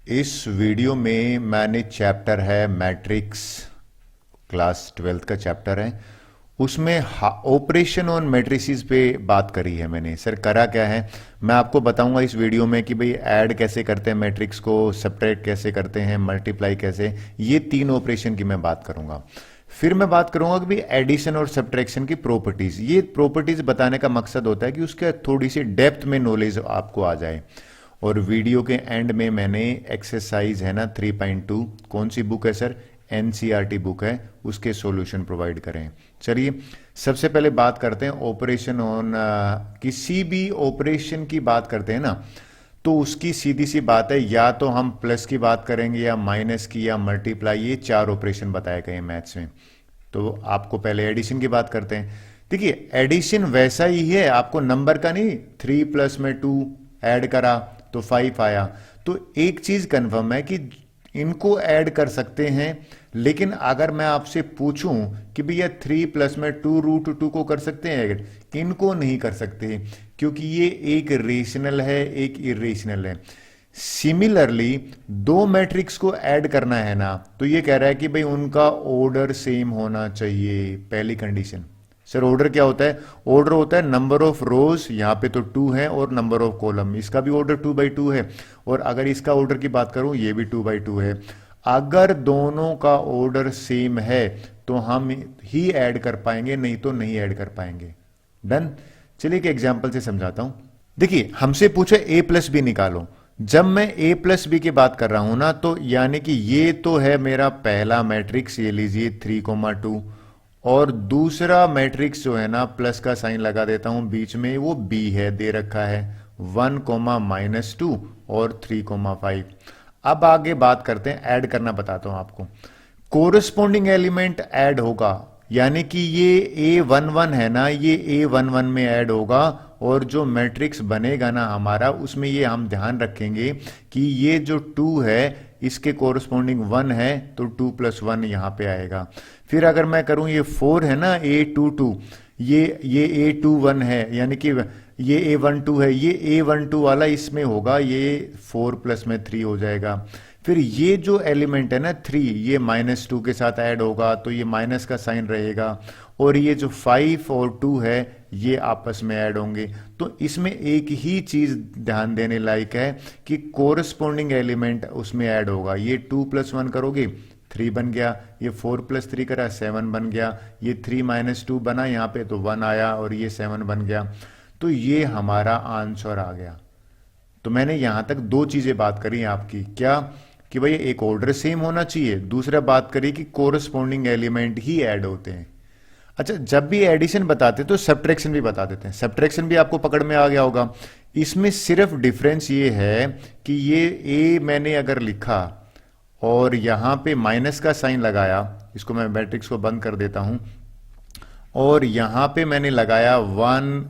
इस वीडियो में मैंने चैप्टर है मैट्रिक्स, क्लास 12th का चैप्टर है। उसमें ऑपरेशन ऑन मैट्रिसेस पे बात करी है मैंने। सर करा क्या है मैं आपको बताऊंगा इस वीडियो में कि भाई ऐड कैसे करते हैं मैट्रिक्स को, सब्ट्रैक्ट कैसे करते हैं, मल्टीप्लाई कैसे, ये तीन ऑपरेशन की मैं बात करूंगा। फिर मैं बात करूंगा कि भाई एडिशन और सब्ट्रैक्शन की प्रॉपर्टीज। ये प्रॉपर्टीज बताने का मकसद होता है कि उसके थोड़ी सी डेप्थ में नॉलेज आपको आ जाए। और वीडियो के एंड में मैंने एक्सरसाइज है ना 3.2, कौन सी बुक है सर, एनसीईआरटी बुक है, उसके सॉल्यूशन प्रोवाइड करें। चलिए सबसे पहले बात करते हैं ऑपरेशन ऑन। किसी भी ऑपरेशन की बात करते हैं ना तो उसकी सीधी सी बात है, या तो हम प्लस की बात करेंगे या माइनस की या मल्टीप्लाई, ये चार ऑपरेशन बताए गए हैं मैथ्स में। तो आपको पहले एडिशन की बात करते हैं। देखिए एडिशन वैसा ही है, आपको नंबर का नहीं, 3 प्लस में 2 ऐड करा तो 5 आया। तो एक चीज कंफर्म है कि इनको ऐड कर सकते हैं, लेकिन अगर मैं आपसे पूछूं कि भैया 3 प्लस में 2√2 को कर सकते हैं ऐड, इनको नहीं कर सकते क्योंकि ये एक रेशनल है, एक इरेशनल है। सिमिलरली दो मैट्रिक्स को ऐड करना है ना तो ये कह रहा है कि भाई उनका ऑर्डर सेम होना चाहिए, पहली कंडीशन। सर ऑर्डर क्या होता है? ऑर्डर होता है नंबर ऑफ रोज, यहां पे तो 2 है, और नंबर ऑफ कॉलम, इसका भी ऑर्डर 2/2 है। और अगर इसका ऑर्डर की बात करूं ये भी 2/2 है। अगर दोनों का ऑर्डर सेम है तो हम ही ऐड कर पाएंगे, नहीं तो नहीं ऐड कर पाएंगे। डन। चलिए एक एग्जांपल से समझाता हूं। देखिए हमसे पूछे a प्लस बी निकालो। जब मैं a प्लस बी की बात कर रहा हूं ना तो यानी कि ये तो है मेरा पहला मैट्रिक्स, ये लीजिए 3,2, और दूसरा मैट्रिक्स जो है ना प्लस का साइन लगा देता हूं बीच में, वो b है, दे रखा है 1,-2 और 3,5। अब आगे बात करते हैं, ऐड करना बताता हूं आपको। कोरस्पॉन्डिंग एलिमेंट ऐड होगा, यानी कि ये A11 है ना, ये A11 में ऐड होगा, और जो मैट्रिक्स बनेगा ना हमारा उसमें ये हम ध्यान रखेंगे कि ये जो 2 है इसके कोरस्पॉन्डिंग 1 है तो 2 + 1 यहां पे आएगा। फिर अगर मैं करूं ये 4 है ना, A22, ये A21 है, यानी कि ये A12 है, ये A12 वाला इसमें होगा, ये 4 + 3 हो जाएगा। फिर ये जो एलिमेंट है ना 3, ये -2 के साथ ऐड होगा तो ये माइनस का साइन रहेगा, और ये जो 5 और 2 है ये आपस में ऐड होंगे। तो इसमें एक ही चीज ध्यान देने लायक है कि कोरस्पॉन्डिंग एलिमेंट उसमें ऐड होगा। ये 2 + 1 करोगे 3 बन गया, ये 4 + 3 करा 7 बन गया, ये 3 - 2 बना यहाँ पे तो 1 आया, और ये 7 बन गया। तो ये हमारा आंसर आ गया। तो मैंने यहां तक दो चीजें बात करी आपकी, क्या कि भाई एक ऑर्डर सेम होना चाहिए, दूसरा बात करी कि कोरस्पॉन्डिंग एलिमेंट ही ऐड होते हैं। अच्छा, जब भी एडिशन बताते तो सब्ट्रैक्शन भी बता देते हैं। सब्ट्रैक्शन भी आपको पकड़ में आ गया होगा। इसमें सिर्फ डिफरेंस ये है कि ये ए मैंने अगर लिखा और यहां पे माइनस का साइन लगाया, इसको मैं मैट्रिक्स को बंद कर देता हूं, और यहां पे मैंने लगाया 1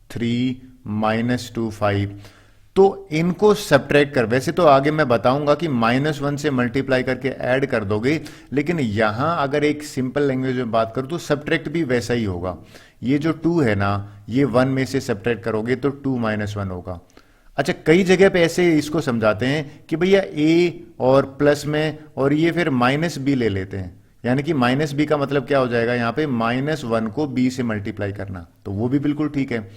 3 -2 5, तो इनको सब्ट्रैक्ट कर, वैसे तो आगे मैं बताऊंगा कि -1 से मल्टीप्लाई करके ऐड कर दोगे, लेकिन यहां अगर एक सिंपल लैंग्वेज में बात करूं तो सब्ट्रैक्ट भी वैसा ही होगा। ये जो 2 है ना, ये 1 में से सब्ट्रैक्ट करोगे तो 2 - 1 होगा। अच्छा, कई जगह पे ऐसे इसको समझाते हैं कि भैया a और प्लस में, और ये फिर -b ले लेते हैं, यानी कि -b का मतलब क्या हो जाएगा, यहां पे -1 को b से मल्टीप्लाई करना, तो वो भी बिल्कुल ठीक है।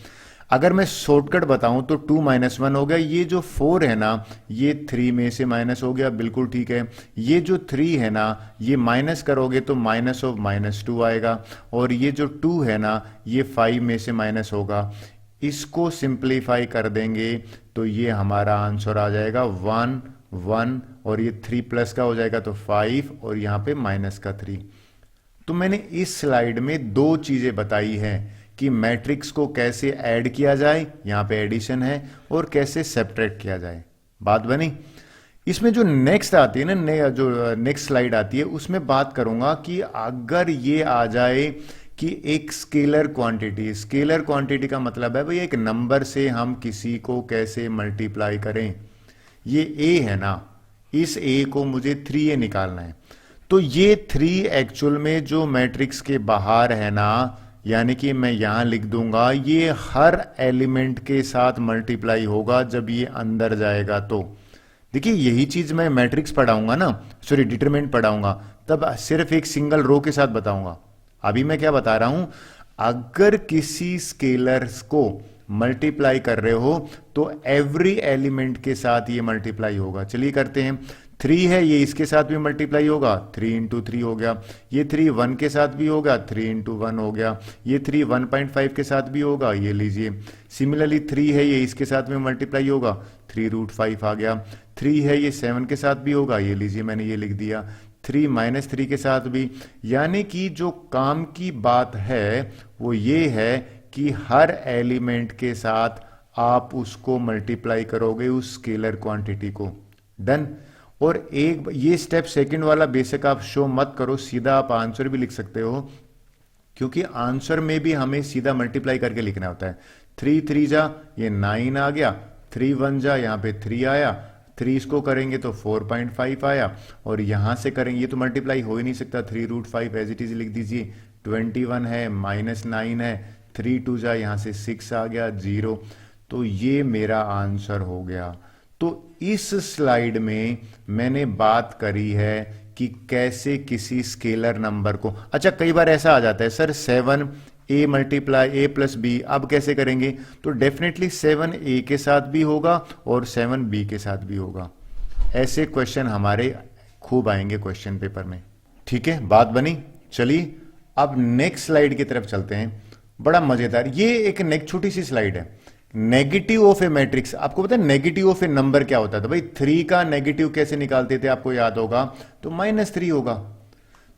अगर मैं शॉर्टकट बताऊं तो 2 - 1 हो गया, ये जो 4 है ना ये 3 में से माइनस हो गया, बिल्कुल ठीक है। ये जो 3 है ना ये माइनस करोगे तो -2 आएगा, और ये जो 2 है ना ये 5 में से माइनस होगा। इसको सिंप्लीफाई कर देंगे तो ये हमारा आंसर आ जाएगा 1 1, और ये 3 प्लस का हो जाएगा तो 5, और यहां पे माइनस का 3। तो मैंने इस स्लाइड में दो चीजें बताई हैं कि मैट्रिक्स को कैसे ऐड किया जाए, यहां पे एडिशन है, और कैसे सब्ट्रैक्ट किया जाए। बात बनी। इसमें जो नेक्स्ट आती है ना, जो नेक्स्ट स्लाइड आती है, उसमें बात करूंगा कि अगर ये आ जाए कि एक स्केलर क्वांटिटी, स्केलर क्वांटिटी का मतलब है भाई एक नंबर से हम किसी को कैसे मल्टीप्लाई करें। ये a है ना, इस a को मुझे 3a निकालना है, तो ये 3 एक्चुअल में जो मैट्रिक्स के बाहर है ना, यानी कि मैं यहां लिख दूंगा ये हर एलिमेंट के साथ मल्टीप्लाई होगा जब ये अंदर जाएगा। तो देखिए यही चीज मैं मैट्रिक्स पढ़ाऊंगा ना, सॉरी डिटरमिनेंट पढ़ाऊंगा, तब सिर्फ एक सिंगल रो के साथ बताऊंगा। अभी मैं क्या बता रहा हूं, अगर किसी स्केलर्स को मल्टीप्लाई कर रहे हो तो एवरी एलिमेंट के साथ ये मल्टीप्लाई होगा। चलिए करते हैं। 3 है, ये इसके साथ भी मल्टीप्लाई होगा, 3 इंटू 3 हो गया। ये 3 1 के साथ भी होगा, 3 इंटू 1 हो गया। ये 3 1.5 के साथ भी होगा, ये लीजिए। सिमिलरली 3 है, ये इसके साथ में मल्टीप्लाई होगा, 3√5 आ गया। 3 है, ये 7 के साथ भी होगा, ये लीजिए मैंने ये लिख दिया। 3 -3 के साथ भी। यानी कि जो काम की बात है वो ये है कि हर एलिमेंट के साथ आप उसको मल्टीप्लाई करोगे उस स्केलर क्वांटिटी को। डन। और एक ये स्टेप सेकंड वाला बेसिक आप शो मत करो, सीधा आप आंसर भी लिख सकते हो, क्योंकि आंसर में भी हमें सीधा मल्टीप्लाई करके लिखना होता है। 3 3 जा, ये 9 आ गया। 3 1 जा, यहां पे 3 आया। 3 इसको करेंगे तो 4.5 आया। और यहां से करेंगे, ये तो मल्टीप्लाई हो ही नहीं सकता, 3√5 एज इट इज लिख दीजिए। 21 है, -9 है, 3 2 जा, यहां से 6 आ गया, 0। तो ये मेरा आंसर हो गया। तो इस स्लाइड में मैंने बात करी है कि कैसे किसी स्केलर नंबर को, अच्छा कई बार ऐसा आ जाता है sir 7 a multiply a plus B, अब कैसे करेंगे? तो डेफिनेटली 7 a के साथ भी होगा और 7 b के साथ भी होगा। ऐसे क्वेश्चन हमारे खूब आएंगे क्वेश्चन पेपर में। ठीक है, बात बनी। चलिए अब नेक्स्ट स्लाइड की तरफ चलते हैं। बड़ा मजेदार, ये एक छोटी सी स्लाइड है। Negative of A matrix. आपको पता है नेगेटिव ऑफ ए नंबर क्या होता था भाई? 3 का नेगेटिव कैसे निकालते थे, आपको याद होगा, तो -3 होगा।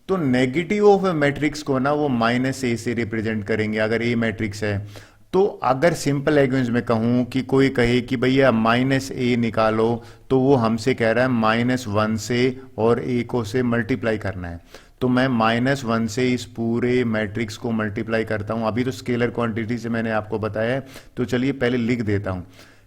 तो नेगेटिव ऑफ ए मैट्रिक्स को ना वो -a से रिप्रेजेंट करेंगे अगर ए मैट्रिक्स है। तो अगर सिंपल लैंग्वेज में कहूं कि कोई कहे कि भैया -a निकालो, तो वो हमसे कह रहा है -1 से और a को से मल्टीप्लाई करना है। तो मैं -1 से इस पूरे मैट्रिक्स को मल्टीप्लाई करता हूं। अभी तो स्केलर क्वांटिटी से मैंने आपको बताया है, तो चलिए पहले लिख देता हूं।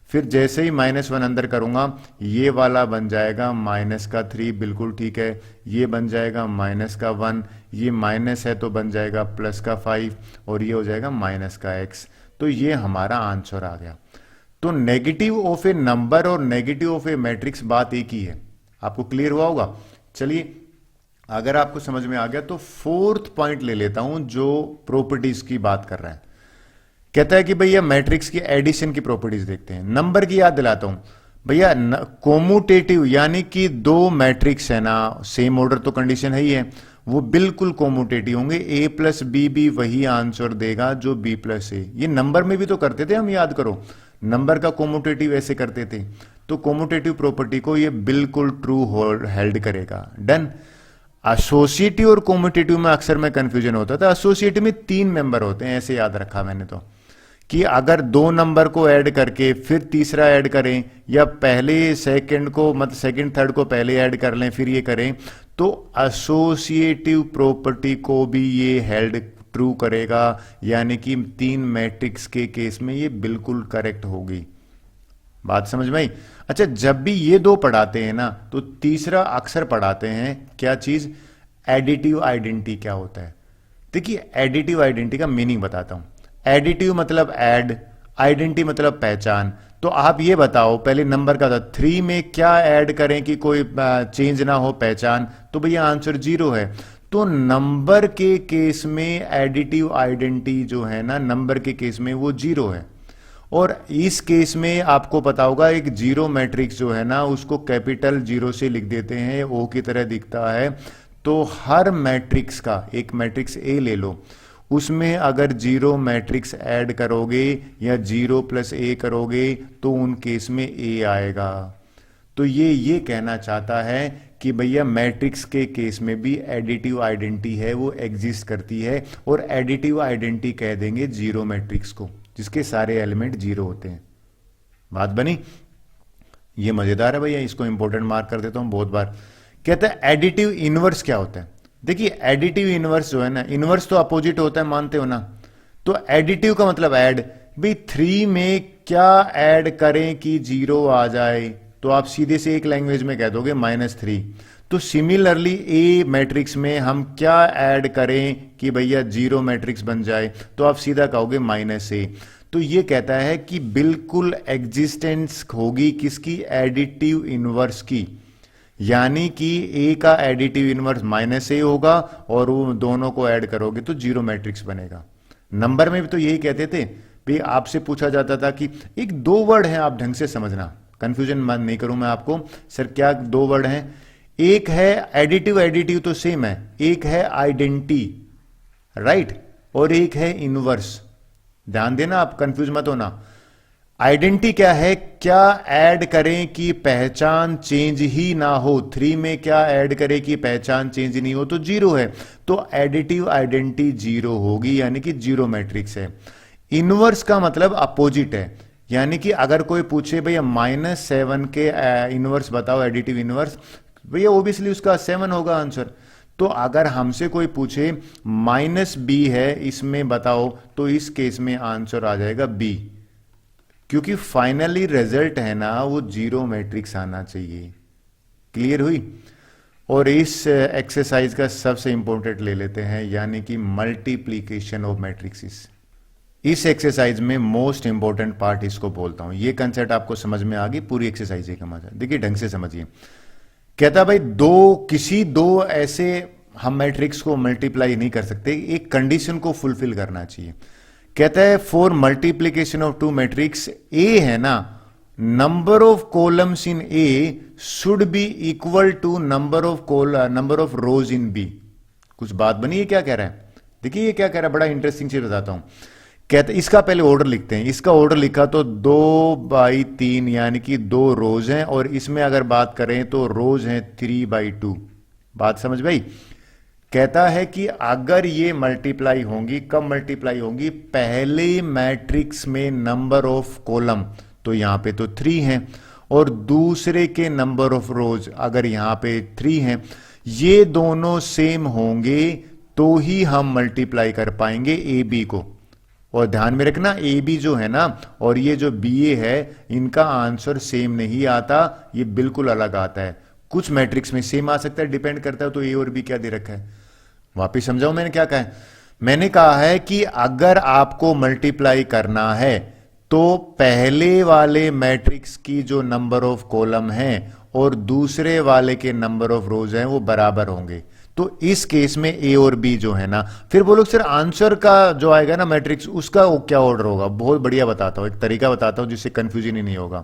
फिर जैसे ही -1 अंदर करूंगा, ये वाला बन जाएगा -3, बिल्कुल ठीक है। ये बन जाएगा -1, ये माइनस है तो बन जाएगा +5, और ये हो जाएगा -x। तो ये हमारा आंसर आ गया। तो नेगेटिव ऑफ ए नंबर और नेगेटिव ऑफ ए मैट्रिक्स बात एक ही है। आपको क्लियर हुआ होगा। चलिए अगर आपको समझ में आ गया तो 4th पॉइंट ले लेता हूं जो प्रॉपर्टीज की बात कर रहा है। कहता है कि भैया मैट्रिक्स की एडिशन की प्रॉपर्टीज देखते हैं। नंबर की याद दिलाता हूं भैया, कोमुटेटिव यानी कि 2 मैट्रिक्स है ना, सेम ऑर्डर तो कंडीशन है ही है, वो बिल्कुल कोमुटेटिव होंगे। a प्लस बी भी वही आंसर देगा जो b प्लस ए। ये नंबर में भी तो करते थे हम, याद करो, नंबर का कोमुटेटिव ऐसे करते थे। तो कोमुटेटिव प्रॉपर्टी को ये बिल्कुल ट्रू हेल्ड करेगा। डन। एसोसिएटिव और कोमुटेटिव में अक्सर में कंफ्यूजन होता था। एसोसिएटिव में 3 मेंबर होते हैं, ऐसे याद रखा मैंने तो, कि अगर 2 नंबर को ऐड करके फिर तीसरा ऐड करें, या पहले सेकंड को मतलब सेकंड थर्ड को पहले ऐड कर लें फिर ये करें, तो एसोसिएटिव प्रॉपर्टी को भी ये हेल्ड ट्रू करेगा। यानी कि 3 मैट्रिक्स के केस में ये बिल्कुल करेक्ट होगी। बात समझ में आई? अच्छा, जब भी ये 2 पढ़ाते हैं ना, तो तीसरा अक्सर पढ़ाते हैं क्या चीज? एडिटिव आइडेंटिटी क्या होता है। देखिए एडिटिव आइडेंटिटी का मीनिंग बताता हूं। एडिटिव मतलब ऐड, आइडेंटिटी मतलब पहचान। तो आप ये बताओ, पहले नंबर का था 3 में क्या ऐड करें कि कोई चेंज ना हो, पहचान, तो भैया आंसर 0 है। तो नंबर के केस में एडिटिव आइडेंटिटी जो है ना, नंबर के केस में वो 0 है। और इस केस में आपको पता होगा एक 0 मैट्रिक्स जो है ना, उसको कैपिटल 0 से लिख देते हैं, ओ की तरह दिखता है। तो हर मैट्रिक्स का, एक मैट्रिक्स ए ले लो, उसमें अगर 0 मैट्रिक्स ऐड करोगे या 0 + a करोगे तो उन केस में a आएगा। तो ये कहना चाहता है कि भैया मैट्रिक्स के केस में भी एडिटिव आइडेंटिटी है, वो एग्जिस्ट करती है। और एडिटिव आइडेंटिटी कह देंगे 0 मैट्रिक्स को जिसके सारे एलिमेंट 0 होते हैं। बात बनी? ये मजेदार है भैया, इसको इंपॉर्टेंट मार्क कर देता हूं बहुत बार। कहता है एडिटिव इनवर्स क्या होता है। देखिए एडिटिव इनवर्स जो है ना, इनवर्स तो अपोजिट होता है, मानते हो ना। तो एडिटिव का मतलब ऐड। भाई 3 में क्या ऐड करें कि 0 आ जाए, तो आप सीधे से एक लैंग्वेज में कह दोगे -3। तो सिमिलरली ए मैट्रिक्स में हम क्या ऐड करें कि भैया 0 मैट्रिक्स बन जाए, तो आप सीधा कहोगे -a। तो ये कहता है कि बिल्कुल एग्जिस्टेंस होगी किसकी, एडिटिव इनवर्स की, यानी कि ए का एडिटिव इनवर्स माइनस ए होगा और वो दोनों को ऐड करोगे तो जीरो मैट्रिक्स बनेगा। नंबर में भी तो यही कहते थे भाई, आपसे पूछा जाता था कि एक दो वर्ड है, आप ढंग से समझना, कंफ्यूजन मान नहीं करूं मैं आपको, सर क्या दो वर्ड हैं, एक है एडिटिव, एडिटिव तो सेम है, एक है आइडेंटिटी, राइट, और एक है इनवर्स। ध्यान देना, आप कंफ्यूज मत होना। आइडेंटिटी क्या है, क्या ऐड करें कि पहचान चेंज ही ना हो, 3 में क्या ऐड करें कि पहचान चेंज नहीं हो, तो जीरो है, तो एडिटिव आइडेंटिटी जीरो होगी, यानी कि जीरो मैट्रिक्स है। इनवर्स का मतलब अपोजिट है, यानी कि अगर कोई पूछे भैया -7 के इनवर्स बताओ, एडिटिव इनवर्स, भैया ओबियसली उसका 7 होगा आंसर। तो अगर हमसे कोई पूछे -b है इसमें बताओ, तो इस केस में आंसर आ जाएगा b, क्योंकि फाइनली रिजल्ट है ना वो जीरो मैट्रिक्स आना चाहिए। क्लियर हुई। और इस एक्सरसाइज का सबसे इंपॉर्टेंट ले लेते हैं, यानी कि मल्टीप्लीकेशन ऑफ मैट्रिक्सेस। इस एक्सरसाइज में मोस्ट इंपॉर्टेंट पार्ट इसको बोलता हूं। ये कंसेप्ट आपको समझ में आ गई, पूरी एक्सरसाइज का मजा देखिए, ढंग से समझिए। कहता भाई किसी दो ऐसे हम मैट्रिक्स को मल्टीप्लाई नहीं कर सकते, एक कंडीशन को फुलफिल करना चाहिए। कहता है for multiplication of two matrix, A है ना, number of columns in A should be equal to number of rows in B. कुछ बात बनी है, क्या कह रहा है, देखिए ये क्या कह रहा है, बड़ा इंटरेस्टिंग चीज बताता हूं। कहते इसका पहले ऑर्डर लिखते हैं, इसका ऑर्डर लिखा तो 2/3 यानी कि 2 रोज हैं, और इसमें अगर बात करें तो रोज हैं 3/2। बात समझ भाई। कहता है कि अगर ये मल्टीप्लाई होंगी, कब मल्टीप्लाई होंगी, पहले मैट्रिक्स में नंबर ऑफ कॉलम, तो यहां पे तो 3 हैं, और दूसरे के नंबर ऑफ रोज अगर यहां पे 3 हैं, ये दोनों सेम होंगे तो ही हम मल्टीप्लाई कर पाएंगे ए बी को। और ध्यान में रखना, ए बी जो है ना और ये जो बी ए है, इनका आंसर सेम नहीं आता, ये बिल्कुल अलग आता है। कुछ मैट्रिक्स में सेम आ सकता है, डिपेंड करता है तो ए और बी क्या दे रखा है। वापिस समझाओ मैंने क्या कहा है। मैंने कहा है कि अगर आपको मल्टीप्लाई करना है तो पहले वाले मैट्रिक्स की जो नंबर ऑफ कॉलम है और दूसरे वाले के नंबर ऑफ रोज हैं वो बराबर होंगे। तो इस केस में ए और बी जो है ना, फिर बोलो सर आंसर का जो आएगा ना मैट्रिक्स, उसका क्या ऑर्डर होगा। बहुत बढ़िया बताता हूं, एक तरीका बताता हूं जिससे कंफ्यूजन ही नहीं होगा।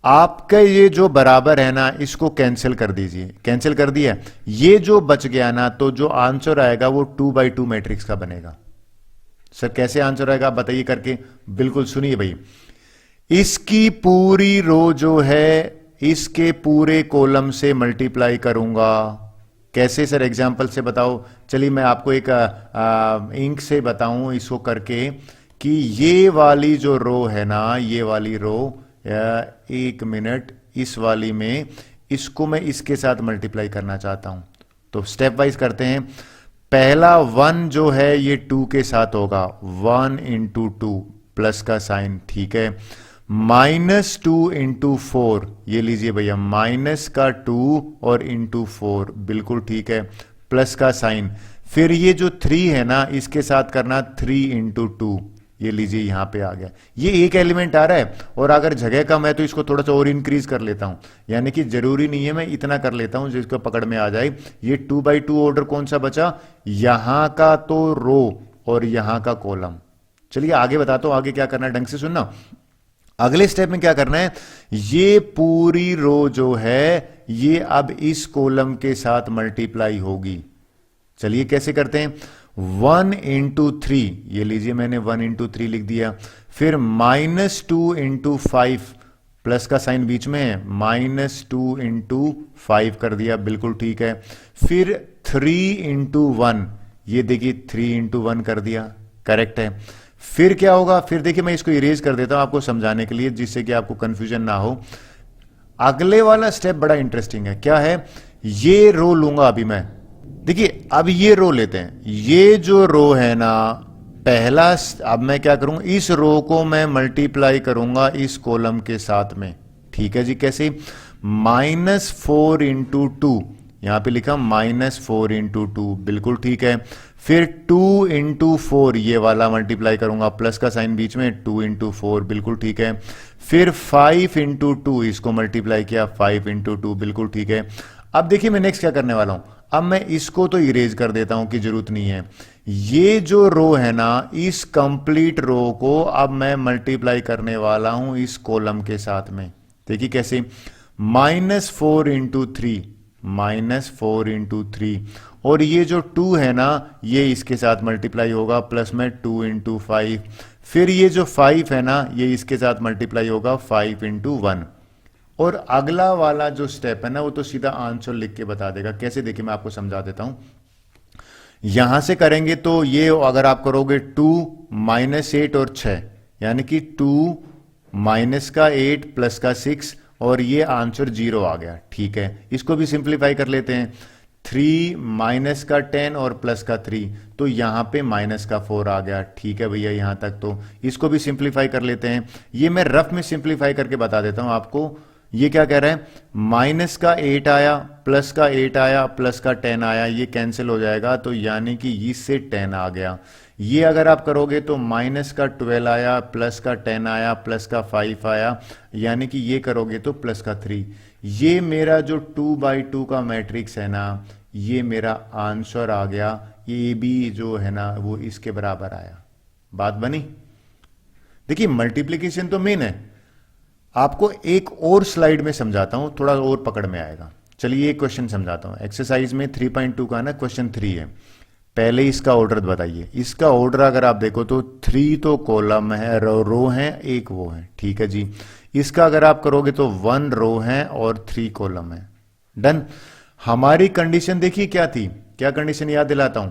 आपका ये जो बराबर है ना, इसको कैंसिल कर दीजिए, कैंसिल कर दिया, ये जो बच गया ना, तो जो आंसर आएगा वो 2/2 मैट्रिक्स का बनेगा। सर कैसे आंसर आएगा आप बताइए करके। बिल्कुल सुनिए भाई, इसकी पूरी रो जो है इसके पूरे कॉलम से मल्टीप्लाई करूंगा। कैसे सर, एग्जाम्पल से बताओ। चलिए मैं आपको एक इंक से बताऊं इसको करके, कि ये वाली जो रो है ना, ये वाली रो, एक मिनट, इस वाली में इसको मैं इसके साथ मल्टीप्लाई करना चाहता हूं। तो स्टेप वाइज करते हैं। पहला 1 जो है ये 2 के साथ होगा, 1 × 2 प्लस का साइन, ठीक है। -2 × 4, ये लीजिए भैया, माइनस का 2 और इंटू 4, बिल्कुल ठीक है, प्लस का साइन। फिर ये जो 3 है ना, इसके साथ करना 3 × 2, ये लीजिए यहां पे आ गया। ये एक एलिमेंट आ रहा है, और अगर जगह कम है तो इसको थोड़ा सा और इंक्रीज कर लेता हूं, यानी कि जरूरी नहीं है मैं इतना कर लेता हूं जिसको पकड़ में आ जाए। ये 2/2 ऑर्डर कौन सा बचा, यहां का तो रो और यहां का कॉलम। चलिए आगे बताता हूं, आगे क्या करना है ढंग से सुनना। अगले स्टेप में क्या करना है, ये पूरी रो जो है ये अब इस कॉलम के साथ मल्टीप्लाई होगी। चलिए कैसे करते हैं, 1 × 3, ये लीजिए मैंने 1 × 3 लिख दिया। फिर -2 × 5, प्लस का साइन बीच में है, -2 × 5 कर दिया, बिल्कुल ठीक है। फिर 3 × 1, ये देखिए 3 × 1 कर दिया, करेक्ट है। फिर क्या होगा, फिर देखिए मैं इसको इरेज कर देता हूं आपको समझाने के लिए, जिससे कि आपको कंफ्यूजन ना हो। अगले वाला स्टेप बड़ा इंटरेस्टिंग है, क्या है, ये रो लूंगा अभी मैं। देखिए अब ये रो लेते हैं, ये जो रो है ना पहला, अब मैं क्या करूंगा, इस रो को मैं मल्टीप्लाई करूंगा इस कॉलम के साथ में, ठीक है जी। कैसे, -4 × 2, यहां पे लिखा -4 इंटू 2, बिल्कुल ठीक है। फिर 2 इंटू 4 ये वाला मल्टीप्लाई करूंगा, प्लस का साइन बीच में, 2 इंटू 4 बिल्कुल ठीक है। फिर 5 इंटू 2 इसको मल्टीप्लाई किया, 5 इंटू 2 बिल्कुल ठीक है। अब देखिए मैं नेक्स्ट क्या करने वाला हूं, अब मैं इसको तो इरेज कर देता हूं कि जरूरत नहीं है। ये जो रो है ना, इस कंप्लीट रो को अब मैं मल्टीप्लाई करने वाला हूं इस कॉलम के साथ में। देखिए कैसे, -4 इंटू 3, -4 इंटू 3, और ये जो 2 है ना ये इसके साथ मल्टीप्लाई होगा, प्लस में 2 इंटू 5। फिर ये जो 5 है ना ये इसके साथ मल्टीप्लाई होगा 5 इंटू 1। और अगला वाला जो स्टेप है ना वो तो सीधा आंसर लिख के बता देगा। कैसे, देखिए मैं आपको समझा देता हूं। यहां से करेंगे तो ये अगर आप करोगे 2 -8 और 6, यानी कि 2 माइनस का 8 प्लस का 6, और ये आंसर 0 आ गया। ठीक है, इसको भी सिंप्लीफाई कर लेते हैं। 3 माइनस का 10 और प्लस का 3, तो यहां पे माइनस का 4 आ गया। ठीक है भैया, यहां तक तो इसको भी सिंप्लीफाई कर लेते हैं। ये मैं रफ में सिंप्लीफाई करके बता देता हूं आपको। ये क्या कह रहा है, माइनस का 8 आया, प्लस का 8 आया, प्लस का 10 आया, ये कैंसिल हो जाएगा, तो यानी कि इससे 10 आ गया। ये अगर आप करोगे तो माइनस का 12 आया, प्लस का 10 आया, प्लस का 5 आया, यानी कि ये करोगे तो प्लस का 3। ये मेरा जो 2/2 का मैट्रिक्स है ना, ये मेरा आंसर आ गया। ये भी जो है ना वो इसके बराबर आया। बात बनी। देखिए मल्टीप्लीकेशन तो मेन है, आपको एक और स्लाइड में समझाता हूं, थोड़ा और पकड़ में आएगा। चलिए एक क्वेश्चन समझाता हूं। एक्सरसाइज में 3.2 का ना क्वेश्चन 3 है। पहले इसका ऑर्डर बताइए। इसका ऑर्डर अगर आप देखो तो 3 तो कॉलम है, रो है, एक वो है। ठीक है जी। इसका अगर आप करोगे तो 1 रो है और 3 कॉलम है। डन। हमारी कंडीशन देखिए क्या थी, क्या कंडीशन याद दिलाता हूं।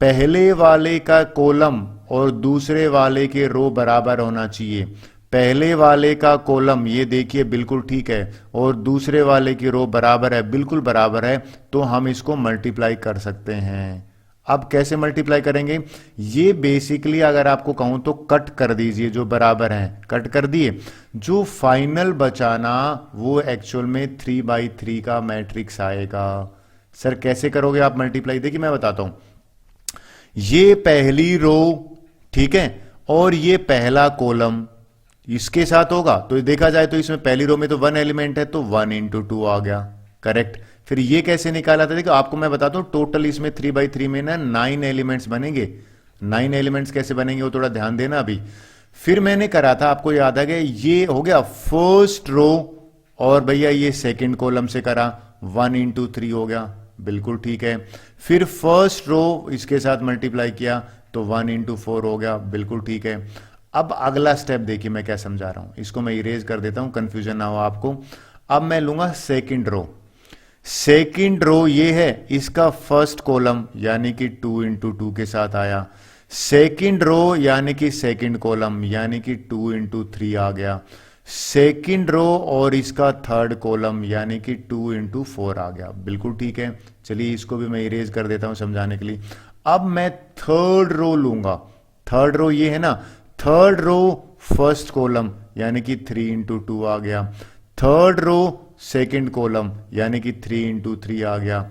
पहले वाले का कॉलम और दूसरे वाले के रो बराबर होना चाहिए। पहले वाले का कॉलम ये देखिए बिल्कुल ठीक है, और दूसरे वाले की रो बराबर है, बिल्कुल बराबर है, तो हम इसको मल्टीप्लाई कर सकते हैं। अब कैसे मल्टीप्लाई करेंगे, ये बेसिकली अगर आपको कहूं तो कट कर दीजिए, जो बराबर हैं कट कर दिए। जो फाइनल बचाना वो एक्चुअल में 3/3 का मैट्रिक्स आएगा। सर कैसे करोगे आप मल्टीप्लाई, देखिए मैं बताता हूं। ये पहली रो, ठीक है, और ये पहला कॉलम इसके साथ होगा, तो देखा जाए तो इसमें पहली रो में तो 1 एलिमेंट है, तो 1 इंटू 2 आ गया। करेक्ट। फिर ये कैसे निकाला था, देखो आपको मैं बताता हूं। टोटल इसमें 3/3 में ना 9 एलिमेंट्स बनेंगे। 9 एलिमेंट्स कैसे बनेंगे वो थोड़ा ध्यान देना अभी। फिर मैंने करा था, आपको याद आ गया, ये हो गया फर्स्ट रो, और भैया ये सेकेंड कॉलम से करा, 1 इंटू 3 हो गया, बिल्कुल ठीक है। फिर फर्स्ट रो इसके साथ मल्टीप्लाई किया तो 1 इंटू 4 हो गया, बिल्कुल ठीक है। अब अगला स्टेप देखिए मैं क्या समझा रहा हूं, इसको मैं इरेज कर देता हूं, कंफ्यूजन ना हो आपको। अब मैं लूंगा सेकंड रो। सेकंड रो ये है, इसका फर्स्ट कॉलम यानी कि 2 इंटू 2 के साथ आया। सेकंड रो यानी कि सेकंड कॉलम यानी कि 2 इंटू 3 आ गया। सेकंड रो और इसका थर्ड कॉलम यानी कि 2 इंटू 4 आ गया, बिल्कुल ठीक है। चलिए इसको भी मैं इरेज कर देता हूं समझाने के लिए। अब मैं थर्ड रो लूंगा। थर्ड रो ये है ना, थर्ड रो फर्स्ट कॉलम यानी कि 3 इंटू 2 आ गया। थर्ड रो सेकंड कॉलम यानी कि 3 इंटू 3 आ गया।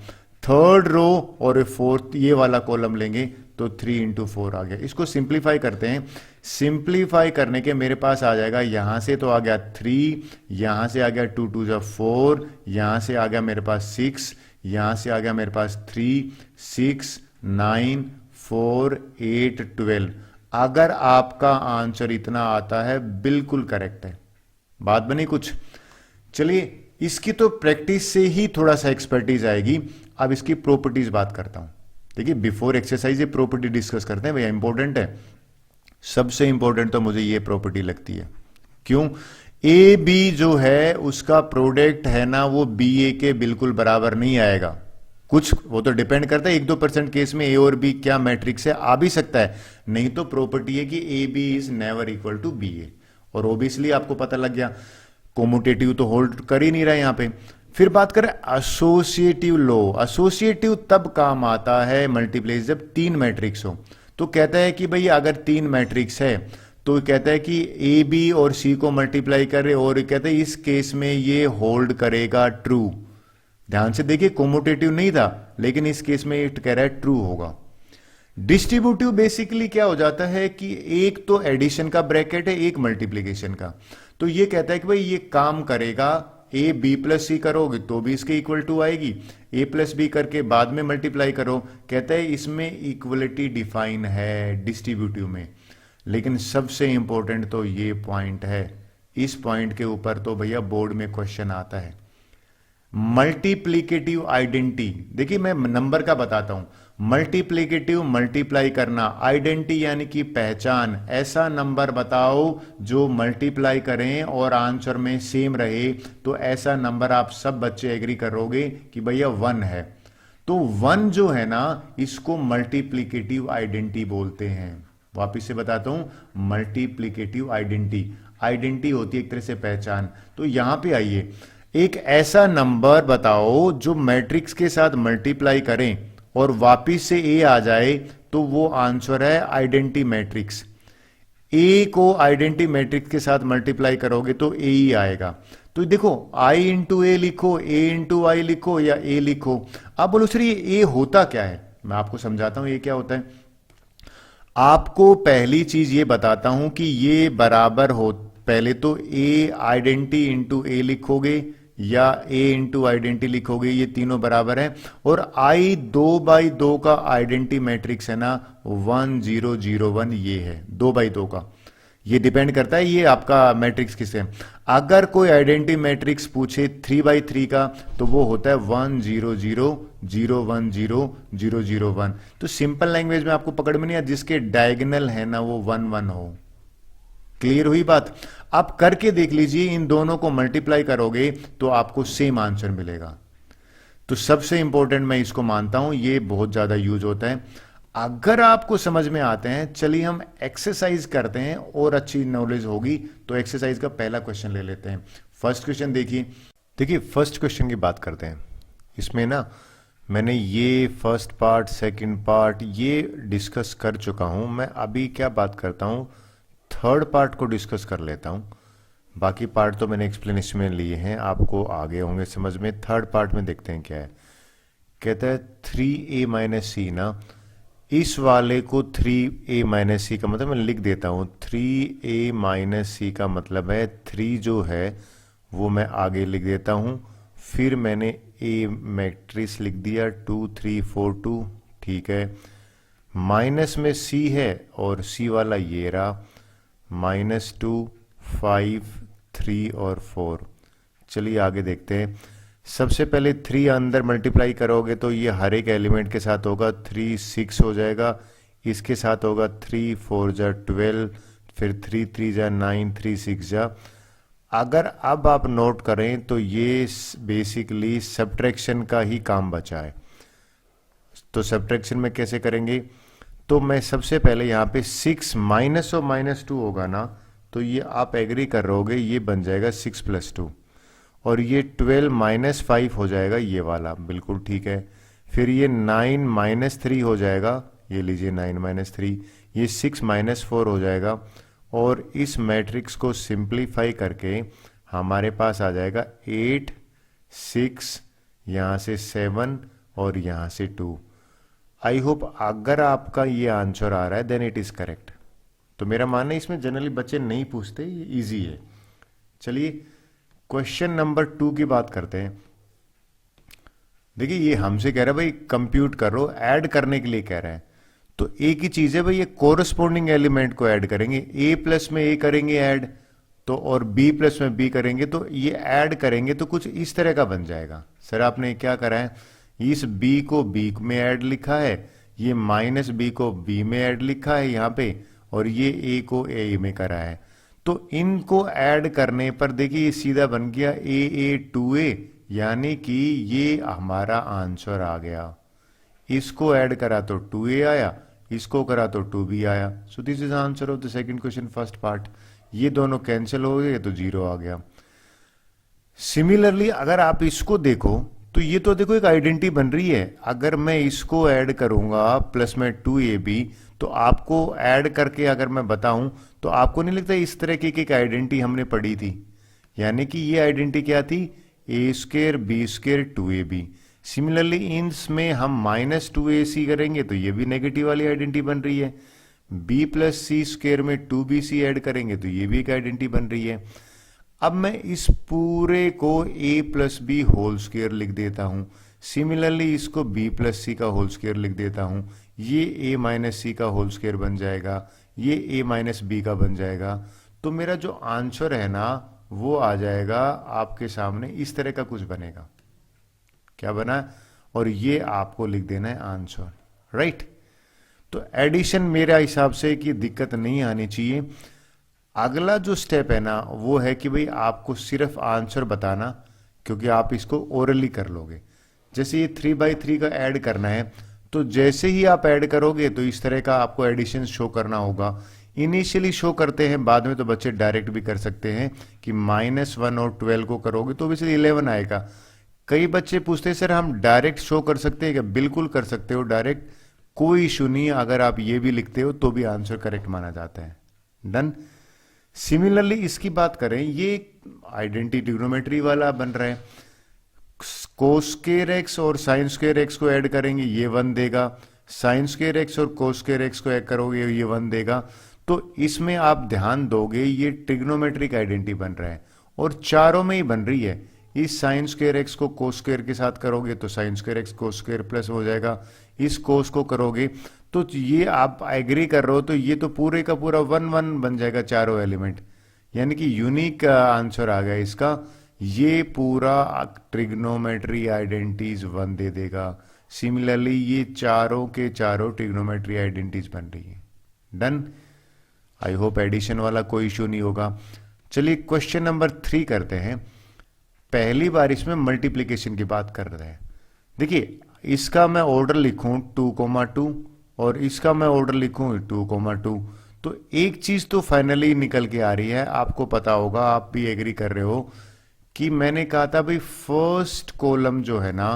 थर्ड रो और फोर्थ ये वाला कॉलम लेंगे तो 3 इंटू 4 आ गया। इसको सिंप्लीफाई करते हैं। सिंप्लीफाई करने के मेरे पास आ जाएगा, यहां से तो आ गया 3, यहां से आ गया 2 2 जा 4, यहां से आ गया मेरे पास 6, यहां से आ गया मेरे पास 3 6 9 4 8 12। अगर आपका आंसर इतना आता है बिल्कुल करेक्ट है। बात बनी कुछ। चलिए इसकी तो प्रैक्टिस से ही थोड़ा सा एक्सपर्टीज आएगी। अब इसकी प्रॉपर्टीज बात करता हूं। देखिए बिफोर एक्सरसाइज ये प्रॉपर्टी डिस्कस करते हैं भैया, इंपॉर्टेंट है। सबसे इंपॉर्टेंट तो मुझे ये प्रॉपर्टी लगती है। क्यों, ए बी जो है उसका प्रोडक्ट है ना वो बी ए के बिल्कुल बराबर नहीं आएगा। कुछ वो तो डिपेंड करता है, 1-2% केस में ए और बी क्या मैट्रिक्स है आ भी सकता है, नहीं तो प्रॉपर्टी है कि A B is never equal to B A. और ओबियसली आपको पता लग गया, कोमुटेटिव तो होल्ड कर ही नहीं रहा यहां पे। फिर बात करें एसोसिएटिव लॉ। एसोसिएटिव तब काम आता है मल्टीप्लाई जब 3 मैट्रिक्स हो। तो कहता है कि भाई अगर 3 मैट्रिक्स है तो कहता है कि ए बी और सी को मल्टीप्लाई करे, और कहता है इस केस में ये होल्ड करेगा ट्रू। ध्यान से देखिए, कोमोटेटिव नहीं था, लेकिन इस केस में ये कह रहा है ट्रू होगा। डिस्ट्रीब्यूटिव बेसिकली क्या हो जाता है कि एक तो एडिशन का ब्रैकेट है, एक मल्टीप्लीकेशन का। तो ये कहता है कि भाई ये काम करेगा, ए बी प्लस सी करोगे तो भी इसके इक्वल टू आएगी, ए प्लस बी करके बाद में मल्टीप्लाई करो। कहता है इसमें इक्वलिटी डिफाइन है डिस्ट्रीब्यूटिव में। लेकिन सबसे इंपॉर्टेंट तो ये पॉइंट है, इस पॉइंट के ऊपर तो भैया बोर्ड में क्वेश्चन आता है। मल्टीप्लीकेटिव आइडेंटिटी, देखिए मैं नंबर का बताता हूं। मल्टीप्लीकेटिव मल्टीप्लाई करना, आइडेंटिटी यानी कि पहचान, ऐसा नंबर बताओ जो मल्टीप्लाई करें और आंसर में सेम रहे, तो ऐसा नंबर आप सब बच्चे एग्री करोगे कि भैया 1 है। तो 1 जो है ना, इसको मल्टीप्लीकेटिव आइडेंटिटी बोलते हैं। वापिस से बताता हूं, मल्टीप्लीकेटिव आइडेंटिटी, आइडेंटिटी होती है एक तरह से पहचान। तो यहां पे आइए, एक ऐसा नंबर बताओ जो मैट्रिक्स के साथ मल्टीप्लाई करें और वापिस से ए आ जाए, तो वो आंसर है आइडेंटिटी मैट्रिक्स। ए को आइडेंटिटी मैट्रिक्स के साथ मल्टीप्लाई करोगे तो ए ही आएगा। तो देखो, आई इंटू ए लिखो, ए इंटू आई लिखो, या ए लिखो। आप बोलो सर ये ए होता क्या है, मैं आपको समझाता हूं ये क्या होता है। आपको पहली चीज ये बताता हूं कि ये बराबर हो, पहले तो ए आइडेंटिटी इंटू ए लिखोगे या ए इंटू आइडेंटिटी लिखोगे, ये तीनों बराबर है। और आई 2x2 का आइडेंटिटी मैट्रिक्स है ना, 1 0 0 1, ये है 2x2 का। ये डिपेंड करता है ये आपका मैट्रिक्स किससे है। अगर कोई आइडेंटिटी मैट्रिक्स पूछे 3x3 का, तो वो होता है 1 0 0 0 1 0 0 0 1। तो सिंपल लैंग्वेज में आपको पकड़ में नहीं आया, जिसके डायगोनल है ना वो 1 1 हो। क्लियर हुई बात। आप करके देख लीजिए, इन दोनों को मल्टीप्लाई करोगे तो आपको सेम आंसर मिलेगा। तो सबसे इंपॉर्टेंट मैं इसको मानता हूं, ये बहुत ज्यादा यूज होता है। अगर आपको समझ में आते हैं, चलिए हम एक्सरसाइज करते हैं और अच्छी नॉलेज होगी। तो एक्सरसाइज का पहला क्वेश्चन ले लेते हैं। फर्स्ट क्वेश्चन देखिए फर्स्ट क्वेश्चन की बात करते हैं। इसमें ना मैंने ये फर्स्ट पार्ट सेकंड पार्ट ये डिस्कस कर चुका हूं। मैं अभी क्या बात करता हूं, थर्ड पार्ट को डिस्कस कर लेता हूं। बाकी पार्ट तो मैंने एक्सप्लेनेशन में लिए हैं, आपको आगे होंगे समझ में। थर्ड पार्ट में देखते हैं क्या है। कहता है 3a माइनस सी ना, इस वाले को 3a माइनस सी का मतलब मैं लिख देता हूं। 3a माइनस सी का मतलब है 3 जो है वो मैं आगे लिख देता हूं। फिर मैंने a मैट्रिक्स लिख दिया 2 3 4 2, ठीक है। माइनस में c है और c वाला ये रहा, -2 5 3 और 4। चलिए आगे देखते हैं। सबसे पहले 3 अंदर मल्टीप्लाई करोगे तो ये हर एक एलिमेंट के साथ होगा, 3 6 हो जाएगा। इसके साथ होगा 3 4 जा 12, फिर 3 3 जा 9, 3 6 जा। अगर अब आप नोट करें तो ये बेसिकली सब्ट्रैक्शन का ही काम बचा है। तो सब्ट्रैक्शन में कैसे करेंगे, तो मैं सबसे पहले यहाँ पे 6 माइनस और -2 होगा ना, तो ये आप एग्री कर रहोगे, ये बन जाएगा 6 + 2। और ये 12 - 5 हो जाएगा, ये वाला बिल्कुल ठीक है। फिर ये 9 - 3 हो जाएगा, ये लीजिए 9 - 3। ये 6 - 4 हो जाएगा। और इस मैट्रिक्स को सिंप्लीफाई करके हमारे पास आ जाएगा 8 6, यहाँ से 7 और यहाँ से 2। आई होप अगर आपका ये आंसर आ रहा है देन इट इज करेक्ट। तो मेरा मानना है इसमें जनरली बच्चे नहीं पूछते, ये इजी है। चलिए क्वेश्चन नंबर 2 की बात करते हैं। देखिए ये हमसे कह रहा है भाई कंप्यूट करो, ऐड करने के लिए कह रहा है। तो एक ही चीज है भाई, ये कोरस्पोंडिंग एलिमेंट को ऐड करेंगे। a प्लस में a करेंगे ऐड, तो और b प्लस में b करेंगे, तो ये ऐड करेंगे तो कुछ इस तरह का बन जाएगा। सर आपने क्या करा है, इस b को b में ऐड लिखा है, ये -b को b में ऐड लिखा है यहाँ पे, और ये a को a में करा है। तो इनको ऐड करने पर देखिए ये सीधा बन गया a 2a, यानी कि ये हमारा आंसर आ गया। इसको ऐड करा तो 2a आया, इसको करा तो 2b आया। So this is answer of the second question first part. ये दोनों कैंसिल हो गए तो 0 आ गया। सिमिलरली अगर आप इसको देखो तो ये तो देखो एक आइडेंटिटी बन रही है। अगर मैं इसको ऐड करूंगा प्लस में 2ab, तो आपको ऐड करके अगर मैं बताऊं तो आपको नहीं लगता इस तरह की एक आइडेंटिटी हमने पढ़ी थी। यानी कि ये आइडेंटिटी क्या थी, A square B square 2ab। Similarly इसमें हम -2ac करेंगे तो ये भी नेगेटिव वाली आइडेंटिटी बन रही है। b प्लस सी स्क्र में 2bc ऐड करेंगे तो ये भी एक आइडेंटिटी बन रही है। अब मैं इस पूरे को a plus B whole square लिख देता हूं। सिमिलरली इसको b प्लस सी का होल स्क्र लिख देता हूं। ये a माइनस सी का होल स्क्र बन जाएगा, ये a माइनस बी का बन जाएगा। तो मेरा जो आंसर है ना वो आ जाएगा आपके सामने, इस तरह का कुछ बनेगा। क्या बना? और ये आपको लिख देना है आंसर, राइट। तो एडिशन मेरा हिसाब से कि दिक्कत नहीं आनी चाहिए। अगला जो स्टेप है ना वो है कि भाई आपको सिर्फ आंसर बताना, क्योंकि आप इसको ओरली कर लोगे। जैसे ये 3/3 का ऐड करना है, तो जैसे ही आप ऐड करोगे तो इस तरह का आपको एडिशन शो करना होगा। इनिशियली शो करते हैं, बाद में तो बच्चे डायरेक्ट भी कर सकते हैं कि -1 और 12 को करोगे तो भी 11 आएगा। कई बच्चे पूछते हैं सर हम डायरेक्ट शो कर सकते हैं क्या? बिल्कुल कर सकते हो डायरेक्ट, कोई इशू नहीं। अगर आप ये भी लिखते हो तो भी आंसर करेक्ट माना जाता है। डन। सिमिलरली इसकी बात करें, ये आइडेंटिटी ट्रिग्नोमेट्री वाला बन रहा है। कोस स्क्वायर एक्स और साइन स्क्वायर एक्स को ऐड करेंगे, ये 1 देगा। साइन स्क्वायर एक्स और कोस स्क्वायर एक्स को ऐड करोगे, ये 1 देगा। तो इसमें आप ध्यान दोगे ये ट्रिग्नोमेट्रिक आइडेंटिटी बन रहा है और चारों में ही बन रही है। इस साइन स्क्वायर एक्स को कोस स्क्वायर के साथ करोगे तो sine square x cos square plus हो जाएगा। इस कोस को करोगे तो ये आप एग्री कर रहे हो, तो ये तो पूरे का पूरा 1 बन जाएगा चारों एलिमेंट, यानी कि यूनिक आंसर आ गया इसका। ये पूरा ट्रिग्नोमेट्री आइडेंटिटीज 1 दे देगा। सिमिलरली ये चारों के चारों ट्रिग्नोमेट्री आइडेंटिटीज बन रही है। डन। आई होप एडिशन वाला कोई इशू नहीं होगा। चलिए क्वेश्चन नंबर 3 करते हैं। पहली बार इसमें मल्टीप्लीकेशन की बात कर रहे हैं। देखिए इसका मैं ऑर्डर लिखूं 2,2 और इसका मैं ऑर्डर लिखूं 2,2, तो एक चीज तो फाइनली निकल के आ रही है। आपको पता होगा, आप भी एग्री कर रहे हो कि मैंने कहा था भाई फर्स्ट कॉलम जो है ना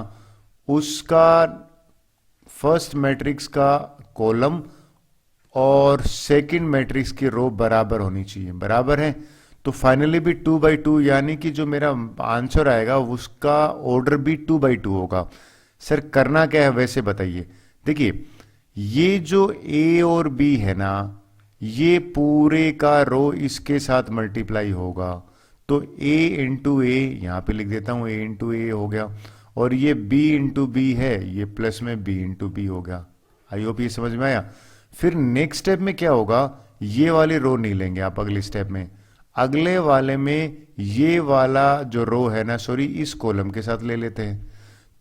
उसका, फर्स्ट मैट्रिक्स का कॉलम और सेकंड मैट्रिक्स की रो बराबर होनी चाहिए, बराबर है। तो फाइनली भी 2/2, यानी कि जो मेरा आंसर आएगा उसका ऑर्डर भी 2/2 होगा। सर करना क्या है वैसे बताइए। देखिए ये जो ए और बी है ना, ये पूरे का रो इसके साथ मल्टीप्लाई होगा, तो a इंटू ए यहां पे लिख देता हूं, a इंटू ए हो गया। और ये b इंटू बी है, ये प्लस में b इंटू बी हो गया। आई होप ये समझ में आया। फिर नेक्स्ट स्टेप में क्या होगा, ये वाली रो नहीं लेंगे आप अगले स्टेप में। अगले वाले में ये वाला जो रो है ना, सॉरी इस कॉलम के साथ ले लेते हैं।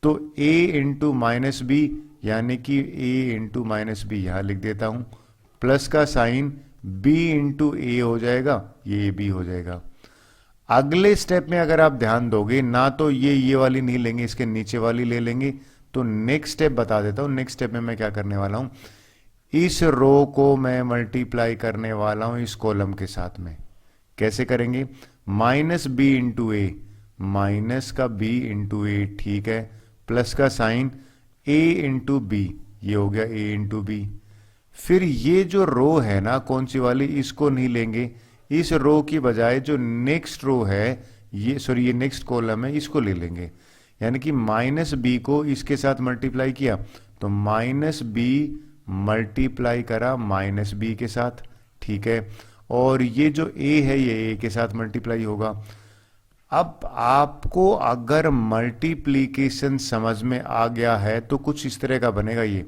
तो a इंटू माइनस बी, यानी कि a इंटू माइनस बी यहां लिख देता हूं, प्लस का साइन b इंटू ए हो जाएगा, ये b हो जाएगा। अगले स्टेप में अगर आप ध्यान दोगे ना, तो ये वाली नहीं लेंगे, इसके नीचे वाली ले लेंगे। तो नेक्स्ट स्टेप बता देता हूं। नेक्स्ट स्टेप में मैं क्या करने वाला हूं, इस रो को मैं मल्टीप्लाई करने वाला हूं इस कॉलम के साथ में। कैसे करेंगे, माइनस बी इंटू ए, माइनस का b इंटू ए, ठीक है, प्लस का साइन a इंटू बी, ये हो गया a इंटू बी। फिर ये जो रो है ना कौन सी वाली, इसको नहीं लेंगे। इस रो की बजाय जो नेक्स्ट रो है, ये सॉरी ये नेक्स्ट कॉलम है, इसको ले लेंगे। यानी कि माइनस बी को इसके साथ मल्टीप्लाई किया तो माइनस बी मल्टीप्लाई करा माइनस बी के साथ, ठीक है। और ये जो a है ये a के साथ मल्टीप्लाई होगा। अब आपको अगर मल्टीप्लीकेशन समझ में आ गया है तो कुछ इस तरह का बनेगा। ये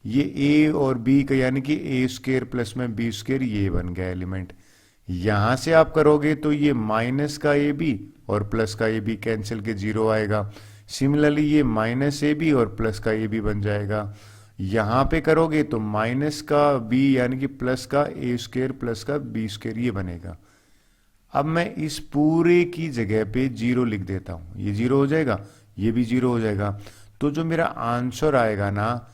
a और b का, यानी कि a स्क्वायर प्लस में b स्क्वायर, ये बन गया एलिमेंट। यहां से आप करोगे तो ये माइनस का ए बी और प्लस का ए बी कैंसिल के 0 आएगा। सिमिलरली ये माइनस ए बी और प्लस का ए बी बन जाएगा। यहां पे करोगे तो माइनस का बी यानी कि प्लस का ए स्क्वायर प्लस का बी स्क्वायर, ये बनेगा। अब मैं इस पूरे की जगह पे 0 लिख देता हूं, ये 0 हो जाएगा, ये भी 0 हो जाएगा। तो जो मेरा आंसर आएगा ना,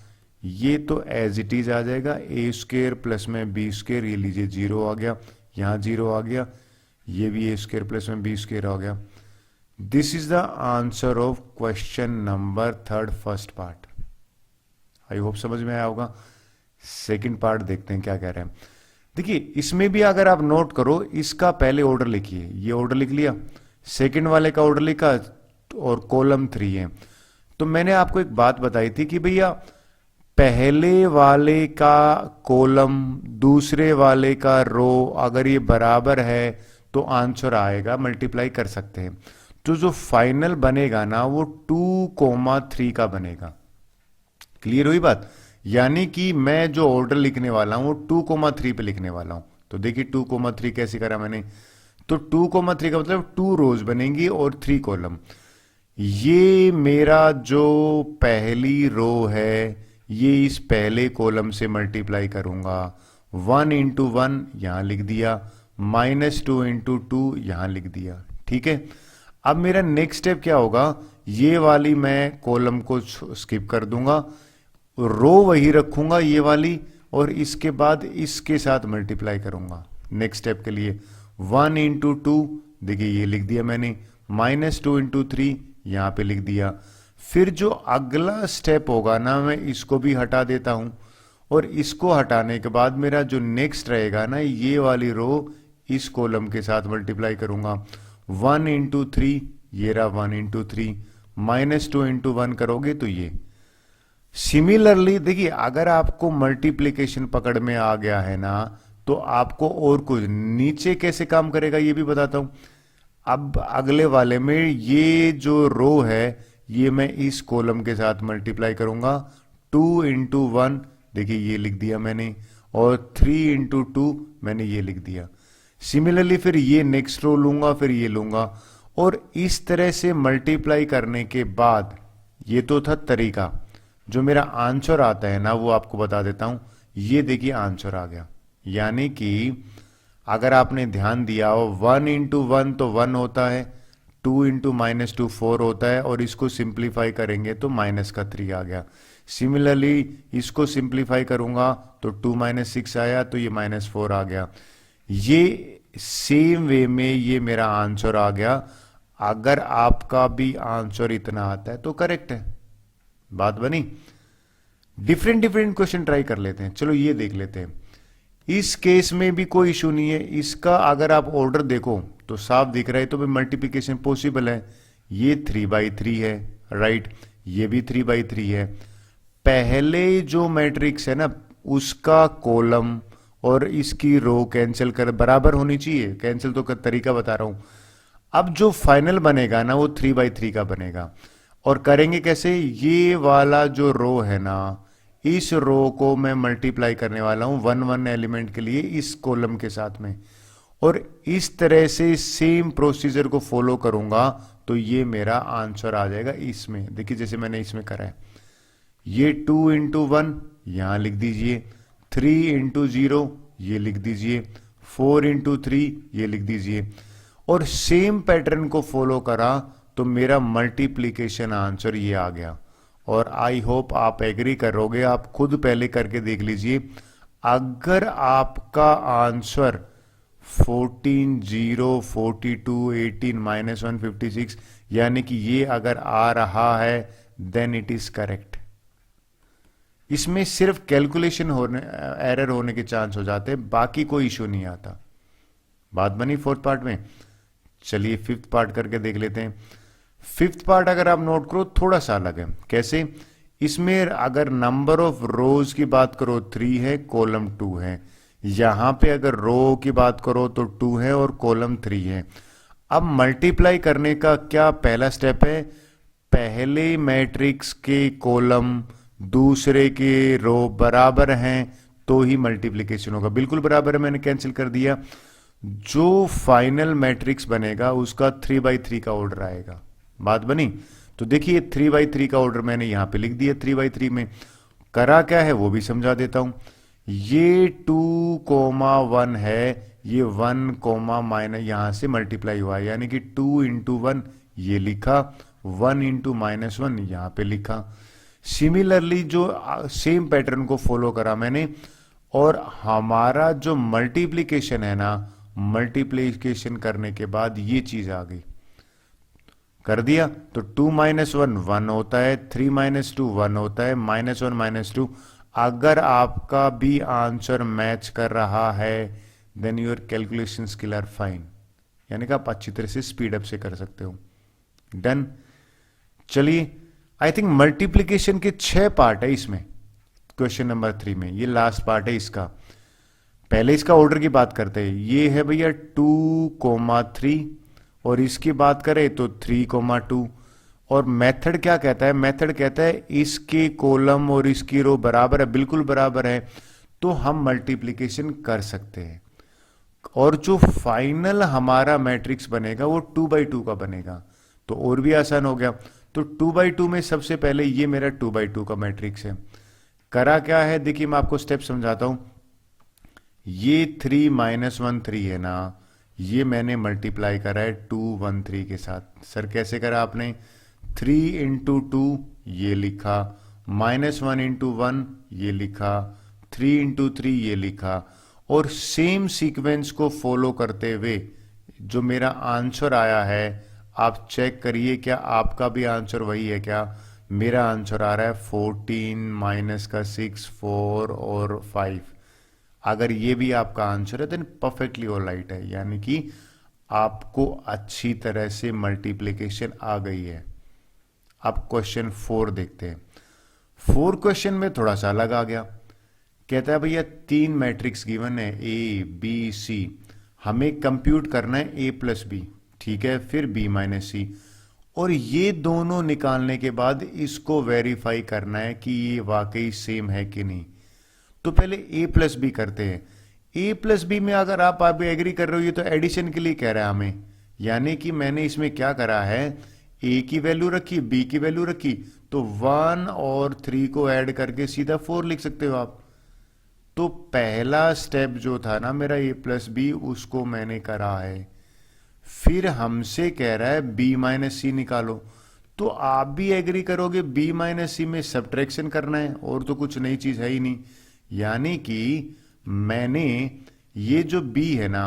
ये तो एज इट इज आ जाएगा, ए स्क्वायर प्लस में बी स्क्वायर, ये लीजिए 0 आ गया, यहां 0 आ गया, ये भी ए स्क्वायर प्लस में बी स्क्वायर आ गया। This is the answer of question number 3 first part. I hope समझ में आया होगा। सेकंड पार्ट देखते हैं क्या कह रहे हैं। देखिए इसमें भी अगर आप नोट करो, इसका पहले ऑर्डर लिखिए, ये ऑर्डर लिख लिया, सेकंड वाले का ऑर्डर लिखा, और कॉलम 3 है। तो मैंने आपको एक बात बताई थी कि भैया पहले वाले का कॉलम दूसरे वाले का रो अगर ये बराबर है तो आंसर आएगा, मल्टीप्लाई कर सकते हैं। तो जो फाइनल बनेगा ना वो 2,3 का बनेगा। क्लियर हुई बात? यानी कि मैं जो ऑर्डर लिखने वाला हूं वो 2,3 पे लिखने वाला हूं। तो देखिए 2,3 कैसे करा मैंने, तो 2,3 का मतलब 2 रोज बनेंगी और 3 कॉलम। ये मेरा जो पहली रो है ये इस पहले कॉलम से मल्टीप्लाई करूंगा, 1 इंटू 1 यहां लिख दिया, -2 इंटू 2 यहां लिख दिया। ठीक है, अब मेरा नेक्स्ट स्टेप क्या होगा, ये वाली मैं कॉलम को स्किप कर दूंगा, रो वही रखूंगा ये वाली, और इसके बाद इसके साथ मल्टीप्लाई करूंगा। नेक्स्ट स्टेप के लिए 1 इंटू 2 देखिए ये लिख दिया मैंने, -2 इंटू 3 यहां पे लिख दिया। फिर जो अगला स्टेप होगा ना मैं इसको भी हटा देता हूं, और इसको हटाने के बाद मेरा जो नेक्स्ट रहेगा ना ये वाली रो इस कॉलम के साथ मल्टीप्लाई करूंगा। 1 इंटू 3 ये रहा 1 इंटू 3, -2 इंटू 1 करोगे तो ये। सिमिलरली देखिए अगर आपको मल्टीप्लीकेशन पकड़ में आ गया है ना तो आपको और कुछ नीचे कैसे काम करेगा ये भी बताता हूं। अब अगले वाले में ये जो रो है ये मैं इस कॉलम के साथ मल्टीप्लाई करूंगा, 2 इंटू 1 देखिए ये लिख दिया मैंने, और 3 इंटू 2 मैंने ये लिख दिया। सिमिलरली फिर ये नेक्स्ट रो लूंगा, फिर ये लूंगा, और इस तरह से मल्टीप्लाई करने के बाद ये तो था तरीका। जो मेरा आंसर आता है ना वो आपको बता देता हूं। ये देखिए आंसर आ गया, यानी कि अगर आपने ध्यान दिया हो 1 इंटू 1 तो 1 होता है, 2 इंटू -2 4 होता है, और इसको सिंप्लीफाई करेंगे तो -3 आ गया। सिमिलरली इसको सिंप्लीफाई करूंगा तो 2 - 6 आया तो ये -4 आ गया। ये सेम वे में ये मेरा आंसर आ गया। अगर आपका भी आंसर इतना आता है तो करेक्ट है। बात बनी? डिफरेंट क्वेश्चन ट्राई कर लेते हैं। चलो ये देख लेते हैं। इस केस में भी कोई इशू नहीं है। इसका अगर आप ऑर्डर देखो तो साफ दिख रहा है, तो भी मल्टीप्लिकेशन पॉसिबल है। ये 3/3 है, राइट, ये भी 3/3 है। पहले जो मैट्रिक्स है ना उसका कॉलम और इसकी रो कैंसिल कर बराबर होनी चाहिए। कैंसिल तो तरीका बता रहा हूं। अब जो फाइनल बनेगा ना वो 3/3 का बनेगा। और करेंगे कैसे, ये वाला जो रो है ना इस रो को मैं मल्टीप्लाई करने वाला हूं 1 एलिमेंट के लिए इस कॉलम के साथ में, और इस तरह से सेम प्रोसीजर को फॉलो करूंगा तो ये मेरा आंसर आ जाएगा। इसमें देखिए जैसे मैंने इसमें करा है, ये 2 इंटू 1 यहां लिख दीजिए, 3 इंटू 0 ये लिख दीजिए, 4 इंटू 3 ये लिख दीजिए, और सेम पैटर्न को फॉलो करा तो मेरा मल्टीप्लीकेशन आंसर ये आ गया। और आई होप आप एग्री करोगे, आप खुद पहले करके देख लीजिए। अगर आपका आंसर 14 0 42 18 -1 56 यानी कि ये अगर आ रहा है देन इट इज करेक्ट। इसमें सिर्फ कैलकुलेशन होने एरर होने के चांस हो जाते हैं, बाकी कोई इशू नहीं आता। बात बनी फोर्थ पार्ट में। चलिए फिफ्थ पार्ट करके देख लेते हैं। फिफ्थ पार्ट अगर आप नोट करो थोड़ा सा अलग है। कैसे, इसमें अगर नंबर ऑफ रोज की बात करो 3 है, कॉलम 2 है। यहां पे अगर रो की बात करो तो 2 है और कॉलम 3 है। अब मल्टीप्लाई करने का क्या पहला स्टेप है, पहले मैट्रिक्स के कॉलम दूसरे के रो बराबर हैं तो ही मल्टीप्लीकेशन होगा। बिल्कुल बराबर है, मैंने कैंसिल कर दिया। जो फाइनल मैट्रिक्स बनेगा उसका 3/3 का ऑर्डर आएगा। बात बनी? तो देखिए 3/3 का ऑर्डर मैंने यहां पे लिख दिया। 3/3 में करा क्या है वो भी समझा देता हूं। ये 2,1 है, ये 1, माइनस यहां से मल्टीप्लाई हुआ है, यानी कि 2 इंटू 1 ये लिखा, 1 इंटू -1 यहां पे लिखा। सिमिलरली जो सेम पैटर्न को फॉलो करा मैंने, और हमारा जो मल्टीप्लीकेशन है ना, मल्टीप्लीकेशन करने के बाद ये चीज आ गई, कर दिया। तो 2 - 1 1 होता है, 3 - 2 1 होता है, -1 -2। अगर आपका भी आंसर मैच कर रहा है then your calculation skill are fine, यानी कि आप अच्छी तरह से स्पीड अप से कर सकते हो। डन। चलिए, आई थिंक मल्टीप्लीकेशन के 6 पार्ट है इसमें, क्वेश्चन नंबर 3 में, ये लास्ट पार्ट है इसका। पहले इसका ऑर्डर की बात करते हैं। ये है भैया 2,3 और इसकी बात करें तो 3,2। और मेथड क्या कहता है? मेथड कहता है इसके कॉलम और इसकी रो बराबर है, बिल्कुल बराबर है, तो हम मल्टीप्लीकेशन कर सकते हैं। और जो फाइनल हमारा मैट्रिक्स बनेगा वो 2/2 का बनेगा, तो और भी आसान हो गया। तो 2/2 में सबसे पहले ये मेरा 2/2 का मैट्रिक्स है। करा क्या है, देखिए मैं आपको स्टेप समझाता हूं। ये 3 - 1 3 है ना, ये मैंने मल्टीप्लाई करा है 2 1 3 के साथ। सर कैसे करा आपने? 3 × 2 ये लिखा, -1 × 1 ये लिखा, 3 × 3 ये लिखा, और सेम सीक्वेंस को फॉलो करते हुए जो मेरा आंसर आया है, आप चेक करिए क्या आपका भी आंसर वही है क्या? मेरा आंसर आ रहा है 14 - 6 4 और 5। अगर ये भी आपका आंसर है देन परफेक्टली ऑल राइट है, यानी कि आपको अच्छी तरह से मल्टीप्लिकेशन आ गई है। अब क्वेश्चन 4 देखते हैं। 4 क्वेश्चन में थोड़ा सा अलग आ गया। कहता है भैया 3 मैट्रिक्स गिवन है A B C, हमें कंप्यूट करना है A + B, ठीक है, फिर B - C, और ये दोनों निकालने के बाद इसको वेरीफाई करना है कि ये वाकई सेम है कि नहीं। तो पहले A + B करते हैं। A + B में अगर आप अभी एग्री कर रहे हो, ये तो एडिशन के लिए कह रहा है हमें, यानी कि मैंने इसमें क्या करा है, A की वैल्यू रखी, B की वैल्यू रखी, तो 1 और 3 को ऐड करके सीधा 4 लिख सकते हो आप। तो पहला स्टेप जो था ना मेरा A + B, उसको मैंने करा है। फिर हमसे कह रहा है B - C निकालो, तो आप भी एग्री करोगे B - C में सब्ट्रैक्शन करना है, और तो कुछ नई चीज है ही नहीं। यानी कि मैंने ये जो B है ना,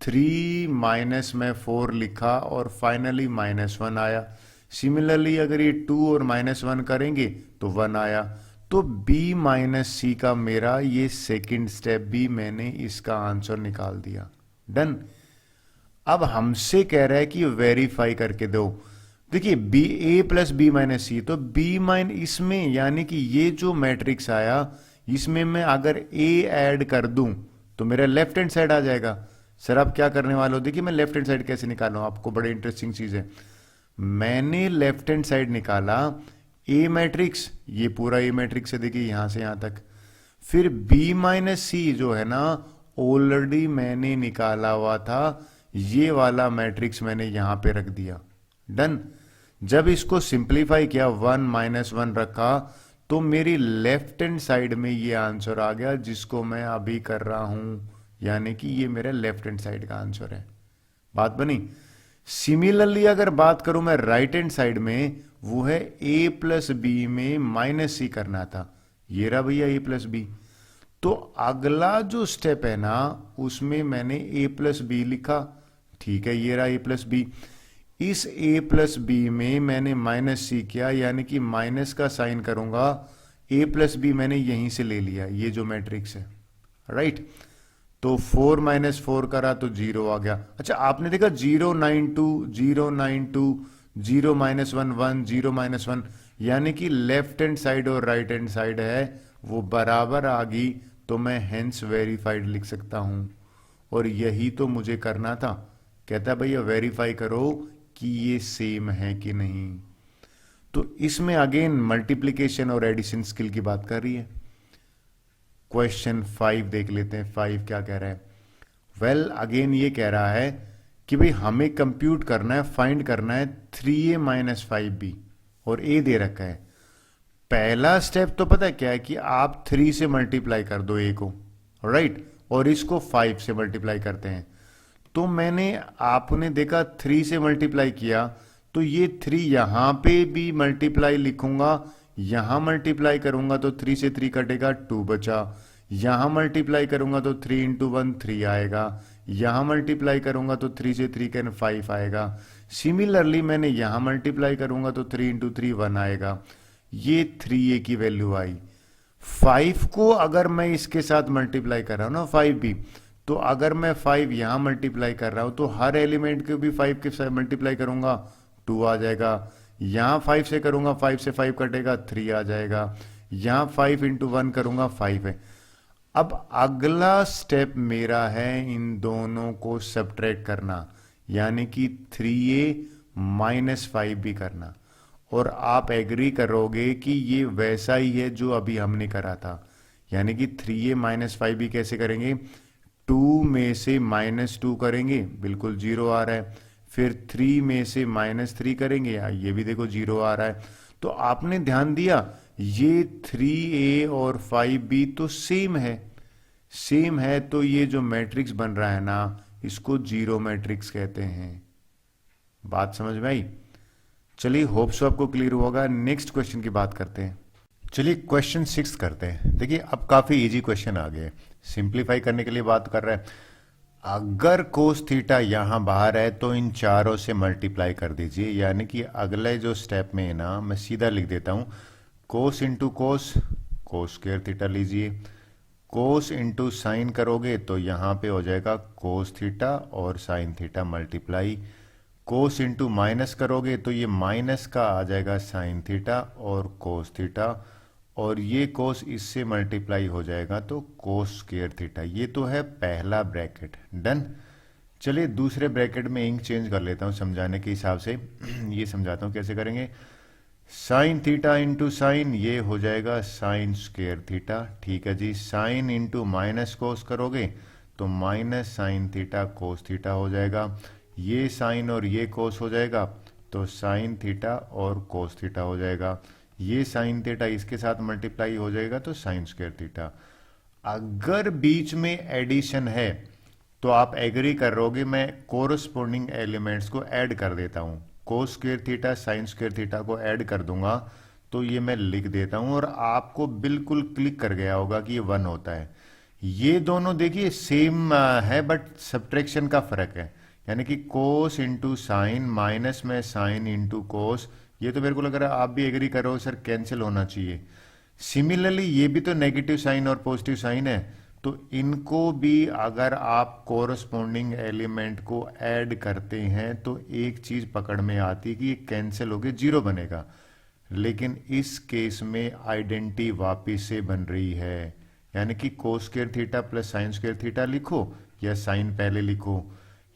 3 - में 4 लिखा और फाइनली -1 आया। सिमिलरली अगर ये 2 और -1 करेंगे तो 1 आया। तो B - C का मेरा ये सेकंड स्टेप भी मैंने इसका आंसर निकाल दिया। डन। अब हमसे कह रहा है कि वेरीफाई करके दो। देखिए A + B - C, तो B- इसमें यानी कि ये जो मैट्रिक्स आया इसमें मैं अगर A ऐड कर दूं तो मेरा लेफ्ट हैंड साइड आ जाएगा। सर आप क्या करने वाले हो? देखिए मैं लेफ्ट हैंड साइड कैसे निकालूं, आपको बड़े इंटरेस्टिंग चीज है। मैंने लेफ्ट हैंड साइड निकाला A मैट्रिक्स, ये पूरा A मैट्रिक्स है, देखिए यहां से यहां तक। फिर B - C जो है ना, ऑलरेडी मैंने निकाला हुआ था, ये वाला मैट्रिक्स मैंने यहां पे रख दिया। डन। जब इसको सिंप्लीफाई किया, 1 - 1 रखा, तो मेरी लेफ्ट हैंड साइड में ये आंसर आ गया जिसको मैं अभी कर रहा हूं, यानी कि ये मेरा लेफ्ट हैंड साइड का आंसर है। बात बनी। सिमिलरली अगर बात करूं मैं राइट हैंड साइड में, वो है A + B में -C करना था। ये रहा भैया A + B। तो अगला जो स्टेप है ना, उसमें मैंने A + B लिखा, ठीक है, ये रहा A + B। इस A + B में मैंने -C किया, यानी कि माइनस का साइन करूंगा। A + B मैंने यहीं से ले लिया, ये जो मैट्रिक्स है, राइट। तो 4 - 4 करा तो 0 आ गया। अच्छा आपने देखा 0 9 2 0 9 2 0 - 1 1 0 - 1, यानी कि लेफ्ट हैंड साइड और राइट हैंड साइड है वो बराबर आ गई, तो मैं हेंस वेरीफाइड लिख सकता हूं। और यही तो मुझे करना था। कहता भैया वेरीफाई करो कि ये सेम है कि नहीं। तो इसमें अगेन मल्टीप्लिकेशन और एडिशन स्किल की बात कर रही है। क्वेश्चन 5 देख लेते हैं। 5 क्या कह रहा है? वेल अगेन ये कह रहा है कि भाई हमें कंप्यूट करना है, फाइंड करना है 3A - 5B, और A दे रखा है। पहला स्टेप तो पता है क्या है कि आप 3 से मल्टीप्लाई कर दो A को, राइट, और इसको 5 से मल्टीप्लाई करते हैं। तो मैंने, आपने देखा 3 से मल्टीप्लाई किया, तो ये 3 यहां पे भी मल्टीप्लाई लिखूंगा, यहां मल्टीप्लाई करूंगा तो 3 से 3 कटेगा, 2 बचा। यहां मल्टीप्लाई करूंगा तो 3 × 1 3 आएगा, यहां मल्टीप्लाई करूंगा तो 3 से 3 कैन 5 आएगा। सिमिलरली मैंने यहां मल्टीप्लाई करूंगा तो 3 × 3 1 आएगा। ये 3A की वैल्यू आई। 5 को अगर मैं इसके साथ मल्टीप्लाई कर रहा हूं ना 5B, तो अगर मैं 5 यहां मल्टीप्लाई कर रहा हूं तो हर एलिमेंट को भी 5 के साथ मल्टीप्लाई करूंगा, 2 आ जाएगा। यहाँ 5 से करूंगा 5 से 5 कटेगा 3 आ जाएगा, यहाँ 5 इंटू 1 करूंगा 5 है। अब अगला स्टेप मेरा है इन दोनों को सब्ट्रैक्ट करना, यानी कि 3a माइनस 5 भी करना। और आप एग्री करोगे कि ये वैसा ही है जो अभी हमने करा था, यानी कि 3a माइनस 5 भी कैसे करेंगे, 2 में से माइनस 2 करेंगे, बिल्कुल 0 आ रहा है। फिर 3 में से माइनस 3 करेंगे, ये भी देखो 0 आ रहा है। तो आपने ध्यान दिया ये 3a और 5b तो सेम है, तो ये जो मैट्रिक्स बन रहा है ना, इसको जीरो मैट्रिक्स कहते हैं। बात समझ में आई? चलिए, होप सो आपको क्लियर होगा। नेक्स्ट क्वेश्चन की बात करते हैं। चलिए क्वेश्चन 6 करते हैं। देखिए अब काफी इजी क्वेश्चन आ गए, सिंप्लीफाई करने के लिए बात कर रहा है। अगर कोस थीटा यहां बाहर है तो इन चारों से मल्टीप्लाई कर दीजिए, यानी कि अगले जो स्टेप में है ना, मैं सीधा लिख देता हूं, cos into cos, cos square theta लीजिए, कोस इंटू साइन करोगे तो यहां पे हो जाएगा कोस थीटा और साइन थीटा मल्टीप्लाई, कोस इंटू माइनस करोगे तो ये माइनस का आ जाएगा साइन थीटा और कोस थीटा, और ये कोस इससे मल्टीप्लाई हो जाएगा तो कोस स्क्वायर थीटा। ये तो है पहला ब्रैकेट, डन। चलिए दूसरे ब्रैकेट में इंक चेंज कर लेता हूं समझाने के हिसाब से। ये समझाता हूं कैसे करेंगे। साइन थीटा इंटू साइन, ये हो जाएगा साइन स्क्वायर थीटा, ठीक है जी। साइन इंटू माइनस कोस करोगे तो minus sine theta cos theta हो जाएगा, ये साइन और ये कोस हो जाएगा तो साइन थीटा और कोस थीटा हो जाएगा, ये साइन थीटा इसके साथ मल्टीप्लाई हो जाएगा तो साइन स्क्वायर थीटा। अगर बीच में एडिशन है तो आप एग्री करोगे, मैं कोरस्पोंडिंग एलिमेंट्स को ऐड कर देता हूं, कोस square theta sine square theta को ऐड कर दूंगा, तो ये मैं लिख देता हूं और आपको बिल्कुल क्लिक कर गया होगा कि ये 1 होता है। ये दोनों देखिए सेम है बट सब्ट्रैक्शन का फर्क है, यानी कि कोस इंटू साइन माइनस में साइन इंटू कोस, ये तो मेरे को लग रहा है आप भी एग्री करो सर कैंसिल होना चाहिए। सिमिलरली ये भी तो नेगेटिव साइन और पॉजिटिव साइन है, तो इनको भी अगर आप कोरस्पोंडिंग एलिमेंट को ऐड करते हैं तो एक चीज पकड़ में आती कि ये कैंसिल होके 0 बनेगा, लेकिन इस केस में आइडेंटिटी वापिस से बन रही है, यानी कि कोस square theta plus sine square theta लिखो या साइन पहले लिखो,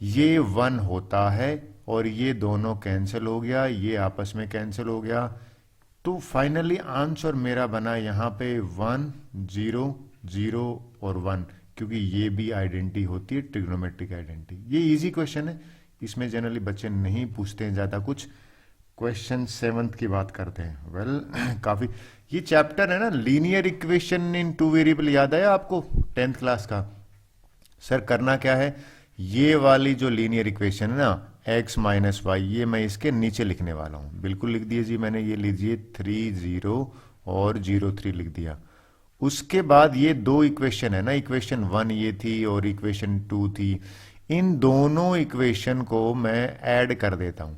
ये 1 होता है और ये दोनों कैंसिल हो गया, ये आपस में कैंसिल हो गया। तो फाइनली आंसर मेरा बना यहाँ पे 1 0 0 और 1, क्योंकि ये भी आइडेंटिटी होती है, ट्रिग्नोमेट्रिक आइडेंटिटी। ये इजी क्वेश्चन है, इसमें जनरली बच्चे नहीं पूछते हैं ज्यादा कुछ। क्वेश्चन 7 की बात करते हैं। वेल काफी ये चैप्टर है ना, लीनियर इक्वेशन इन 2 वेरिएबल, याद आया आपको 10th क्लास का? सर करना क्या है, ये वाली जो लीनियर इक्वेशन है ना x माइनस वाई, ये मैं इसके नीचे लिखने वाला हूं, बिल्कुल लिख दिए जी मैंने, ये लीजिए 3 0 और 0 3 लिख दिया। उसके बाद ये दो इक्वेशन है ना, इक्वेशन 1 ये थी और इक्वेशन 2 थी, इन दोनों इक्वेशन को मैं ऐड कर देता हूं।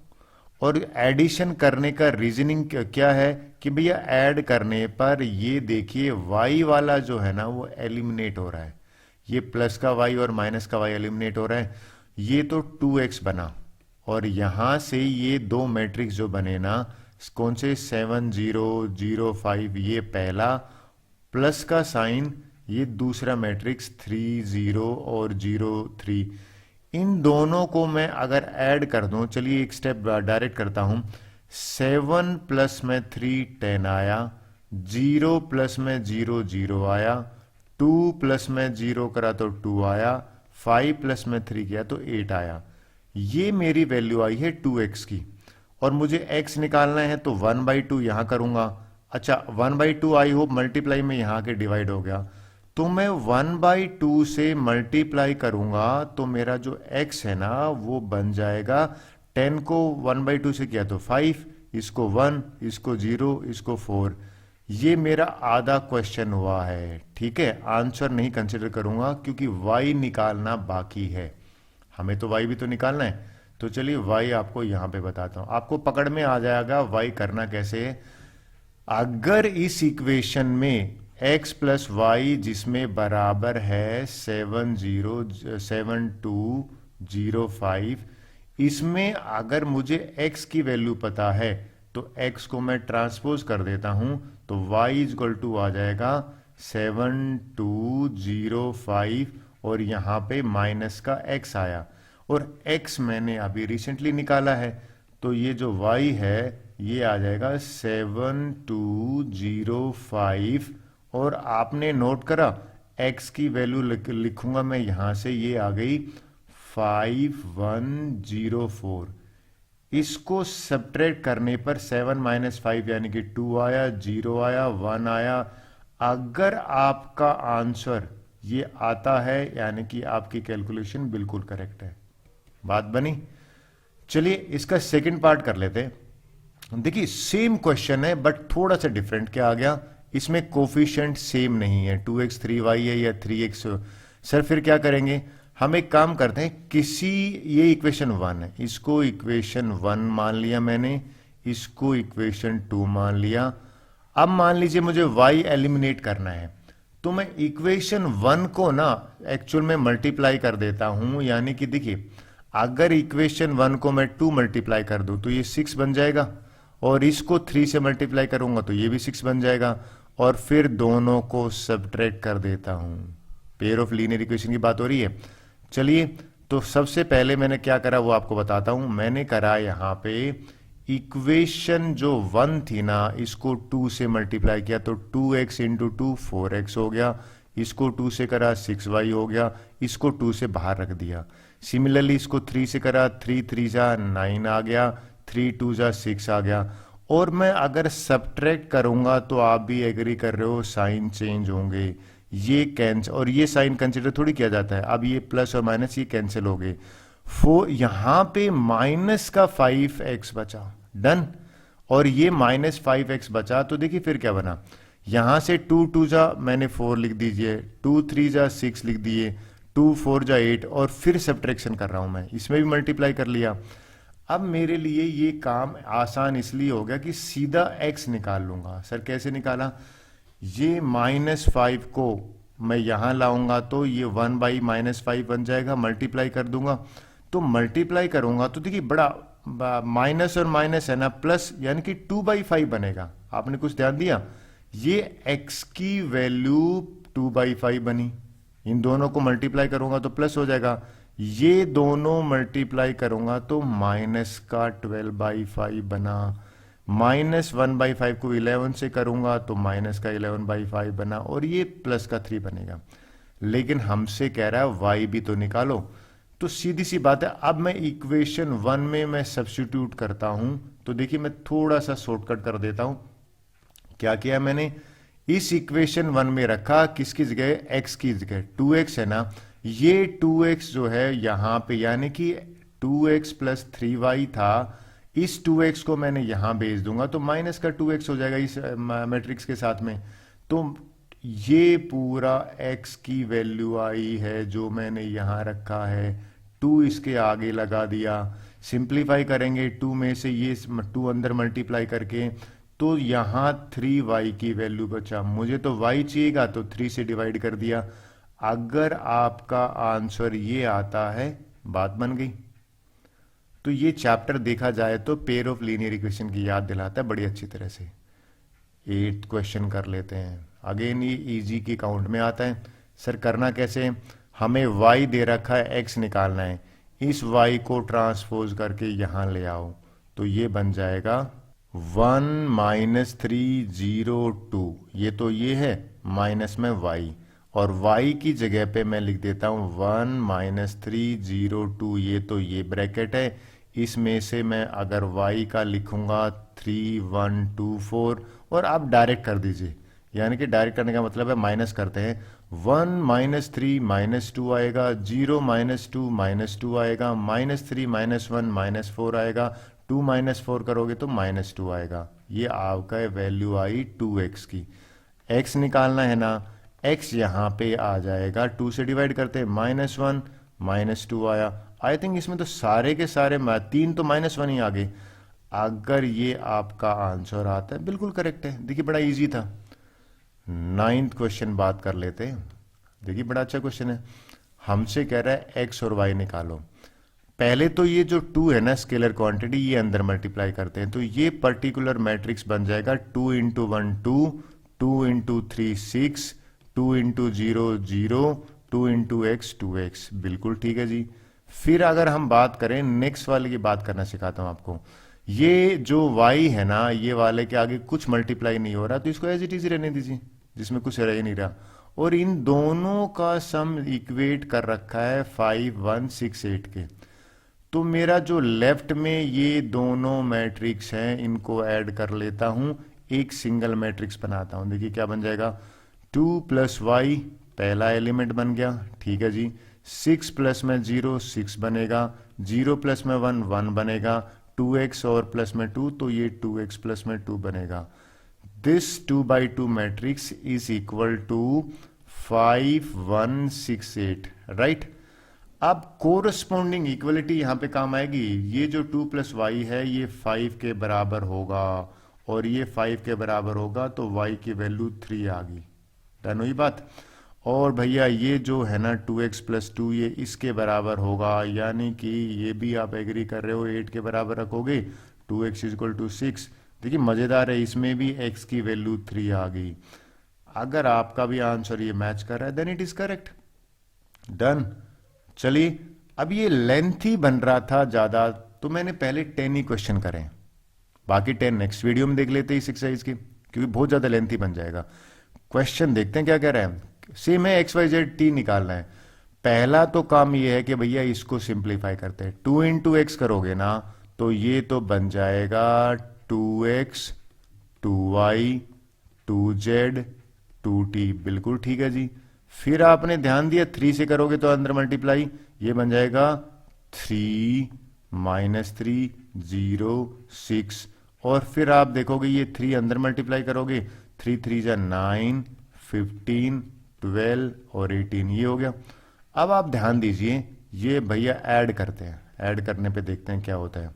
और एडिशन करने का रीजनिंग क्या है कि भैया ऐड करने पर ये देखिए y वाला जो है ना वो एलिमिनेट हो रहा है, ये प्लस का y और माइनस का y एलिमिनेट हो रहा है, ये तो 2x बना, और यहां से ये दो मैट्रिक्स जो बने ना, कौन से 7 0 0 5, ये पहला, प्लस का साइन ये दूसरा मैट्रिक्स 3 0 और 0 3, इन दोनों को मैं अगर ऐड कर दूं, चलिए एक स्टेप डायरेक्ट करता हूं, 7 प्लस में 3 10 आया, 0 प्लस में 0 0 आया, 2 प्लस में 0 करा तो 2 आया, 5 प्लस में 3 किया तो 8 आया। ये मेरी वैल्यू आई है 2x की, और मुझे x निकालना है तो 1/2 यहां करूंगा। अच्छा 1/2 आई होप मल्टीप्लाई में यहां के डिवाइड हो गया, तो मैं 1/2 से मल्टीप्लाई करूंगा तो मेरा जो x है ना वो बन जाएगा, 10 को 1/2 से किया तो 5, इसको 1, इसको 0, इसको 4, ये मेरा आधा क्वेश्चन हुआ है। ठीक है, आंसर नहीं कंसिडर करूंगा क्योंकि y निकालना बाकी है, हमें तो y भी तो निकालना है। तो चलिए y आपको यहां पे बताता हूं, आपको पकड़ में आ जाएगा y करना कैसे है। अगर इस इक्वेशन में x प्लस वाई जिसमें बराबर है 7 0 7 2 0 5, इसमें अगर मुझे x की वैल्यू पता है तो x को मैं ट्रांसपोज कर देता हूं तो y इजक्वल टू आ जाएगा 7205 और यहाँ पे माइनस का x आया और x मैंने अभी रिसेंटली निकाला है तो ये जो y है ये आ जाएगा 7205 और आपने नोट करा x की वैल्यू लिखूंगा मैं यहां से, ये आ गई 5104। इसको सब्ट्रैक्ट करने पर 7 माइनस 5 यानी कि 2 आया, 0 आया, 1 आया। अगर आपका आंसर ये आता है यानी कि आपकी कैलकुलेशन बिल्कुल करेक्ट है। बात बनी। चलिए इसका सेकंड पार्ट कर लेते हैं। देखिए सेम क्वेश्चन है बट थोड़ा सा डिफरेंट क्या आ गया, इसमें कोफिशिएंट सेम नहीं है, 2x 3y है या 3x। सर फिर क्या करेंगे, हम एक काम करते हैं, किसी ये इक्वेशन 1 है, इसको इक्वेशन 1 मान लिया मैंने, इसको इक्वेशन 2 मान लिया। अब मान लीजिए मुझे y एलिमिनेट करना है तो मैं इक्वेशन 1 को ना एक्चुअल में मल्टीप्लाई कर देता हूं, यानी कि देखिए अगर इक्वेशन 1 को मैं 2 मल्टीप्लाई कर दूं तो ये 6 बन जाएगा और इसको 3 से मल्टीप्लाई करूंगा तो ये भी 6 बन जाएगा और फिर दोनों को सब्ट्रैक्ट कर देता हूं। पेयर ऑफ लीनियर इक्वेशन की बात हो रही है। चलिए तो सबसे पहले मैंने क्या करा वो आपको बताता हूं। मैंने करा यहां पे इक्वेशन जो 1 थी ना इसको 2 से मल्टीप्लाई किया तो 2x इंटू 2 4x हो गया, इसको 2 से करा 6y हो गया, इसको 2 से बाहर रख दिया। सिमिलरली इसको 3 से करा 3 3 जा 9 आ गया, 3 2 जा 6 आ गया। और मैं अगर सब्ट्रैक्ट करूंगा तो आप भी एग्री कर रहे हो साइन चेंज होंगे, ये कैंसिल और ये साइन कंसिडर थोड़ी किया जाता है। अब ये प्लस और माइनस ये कैंसिल हो गए, यहां पे माइनस का 5x बचा, डन। और ये माइनस 5x बचा तो देखिए फिर क्या बना, यहां से 2 2 जा मैंने 4 लिख दीजिए, 2 3 जा 6 लिख दिए, 2 4 जा 8 और फिर सब्ट्रैक्शन कर रहा हूं मैं, इसमें भी मल्टीप्लाई कर लिया। अब मेरे लिए ये काम आसान इसलिए हो गया कि सीधा x निकाल लूंगा। सर कैसे निकाला, ये -5 को मैं यहां लाऊंगा तो ये 1 बाई -5 बन जाएगा, मल्टीप्लाई कर दूंगा तो मल्टीप्लाई करूंगा तो देखिए बड़ा माइनस और माइनस है ना प्लस, यानी कि 2/5 बनेगा। आपने कुछ ध्यान दिया, ये x की वैल्यू 2/5 बनी, इन दोनों को मल्टीप्लाई करूंगा तो प्लस हो जाएगा, ये दोनों मल्टीप्लाई करूंगा तो माइनस का 12/5 बना, -1/5 को 11 से करूंगा तो माइनस का 11/5 बना और ये प्लस का 3 बनेगा। लेकिन हमसे कह रहा है y भी तो निकालो, तो सीधी सी बात है अब मैं इक्वेशन 1 में मैं सब्स्टिट्यूट करता हूं तो देखिए मैं थोड़ा सा शॉर्टकट कर देता हूं। क्या किया मैंने, इस इक्वेशन 1 में रखा किसकी जगह, x की जगह 2x है ना, ये 2x जो है यहां पे यानी कि 2x प्लस 3y था, इस 2x को मैंने यहां भेज दूंगा तो माइनस का 2x हो जाएगा इस मैट्रिक्स के साथ में। तो ये पूरा x की वैल्यू आई है जो मैंने यहां रखा है, 2 इसके आगे लगा दिया, सिंप्लीफाई करेंगे 2 में से ये 2 अंदर मल्टीप्लाई करके तो यहां 3y की वैल्यू बचा, मुझे तो y चाहिएगा तो 3 से डिवाइड कर दिया। अगर आपका आंसर ये आता है बात बन गई। तो ये चैप्टर देखा जाए तो पेयर ऑफ लीनियर इक्वेशन की याद दिलाता है बड़ी अच्छी तरह से। 8th क्वेश्चन कर लेते हैं। अगेन ये इजी की काउंट में आता है। सर करना कैसे, हमें y दे रखा है, x निकालना है, इस y को ट्रांसपोज करके यहां ले आओ तो ये बन जाएगा 1 -302, ये तो ये है माइनस में y और y की जगह पे मैं लिख देता हूं 1 -302, ये तो ये ब्रैकेट है, इसमें से मैं अगर y का लिखूंगा 3124 और आप डायरेक्ट कर दीजिए, यानी कि डायरेक्ट करने का मतलब है माइनस करते हैं, 1 -3 -2 आएगा, 0 -2 -2 आएगा, -3 -1 -4 आएगा, 2 -4 करोगे तो -2 आएगा। ये आपका वैल्यू आई 2x की। x निकालना है ना, x यहां पे आ जाएगा, 2 से डिवाइड करते हैं, -1 -2 आया। आई थिंक इसमें तो सारे के सारे 3 तो -1 ही आ गए। अगर ये आपका आंसर आता है बिल्कुल करेक्ट है। देखिए बड़ा इजी था। 9th क्वेश्चन बात कर लेते हैं। देखिए बड़ा अच्छा क्वेश्चन है, हमसे कह रहा है x और y निकालो। पहले तो ये जो 2 है ना स्केलर क्वांटिटी, ये अंदर मल्टीप्लाई करते हैं तो ये पर्टिकुलर मैट्रिक्स बन जाएगा 2 into 1 2, 2 into 3 6, 2 into 0 0, 2 into x 2x। बिल्कुल ठीक है जी। फिर अगर हम बात करें नेक्स्ट वाले की बात करना सिखाता हूं आपको। ये जो y है ना, ये वाले के आगे कुछ मल्टीप्लाई नहीं हो रहा तो इसको एज इट इज रहने दीजिए, जिसमें कुछ रह ही नहीं रहा। और इन दोनों का सम इक्वेट कर रखा है 5 1 6 8 के। तो मेरा जो लेफ्ट में ये दोनों मैट्रिक्स हैं इनको ऐड कर लेता हूं, एक सिंगल मैट्रिक्स बनाता हूं। देखिए क्या बन जाएगा, 2 प्लस वाई पहला एलिमेंट बन गया, ठीक है जी। 6 प्लस में 0 6 बनेगा, 0 प्लस में 1 1 बनेगा, 2x और प्लस में 2 तो ये 2x प्लस में 2 बनेगा। This 2 by 2 matrix is equal to 5 1 6 8, right. अब कोरस्पॉन्डिंग इक्वलिटी यहां पे काम आएगी। ये जो 2 प्लस वाई है ये 5 के बराबर होगा और ये 5 के बराबर होगा तो y की वैल्यू 3 आ गई। डन हुई बात। और भैया ये जो है ना 2x प्लस 2 ये इसके बराबर होगा, यानी कि ये भी आप एग्री कर रहे हो 8 के बराबर रखोगे, 2x इक्वल टू 6। देखिए मजेदार है, इसमें भी x की वैल्यू 3 आ गई। अगर आपका भी आंसर ये मैच कर रहा है then it is correct. Done. चलिए अब ये लेंथी बन रहा था ज्यादा तो मैंने पहले 10 ही क्वेश्चन करें, बाकी 10 नेक्स्ट वीडियो में देख लेते हैं इस एक्सरसाइज की, क्योंकि बहुत ज्यादा लेंथी बन जाएगा। क्वेश्चन देखते हैं क्या कह रहे हैं। सेम है, एक्स वाई जेड टी निकालना है। पहला तो काम ये है कि भैया इसको सिंप्लीफाई करते हैं। 2 इंटू एक्स करोगे ना तो ये तो बन जाएगा 2x 2y 2z 2t। बिल्कुल ठीक है जी। फिर आपने ध्यान दिया 3 से करोगे तो अंदर मल्टीप्लाई, ये बन जाएगा 3 माइनस 3 0 6। और फिर आप देखोगे ये 3 अंदर मल्टीप्लाई करोगे, 3 3 जा 9 15 12 और 18, ये हो गया। अब आप ध्यान दीजिए ये भैया ऐड करते हैं, ऐड करने पे देखते हैं क्या होता है।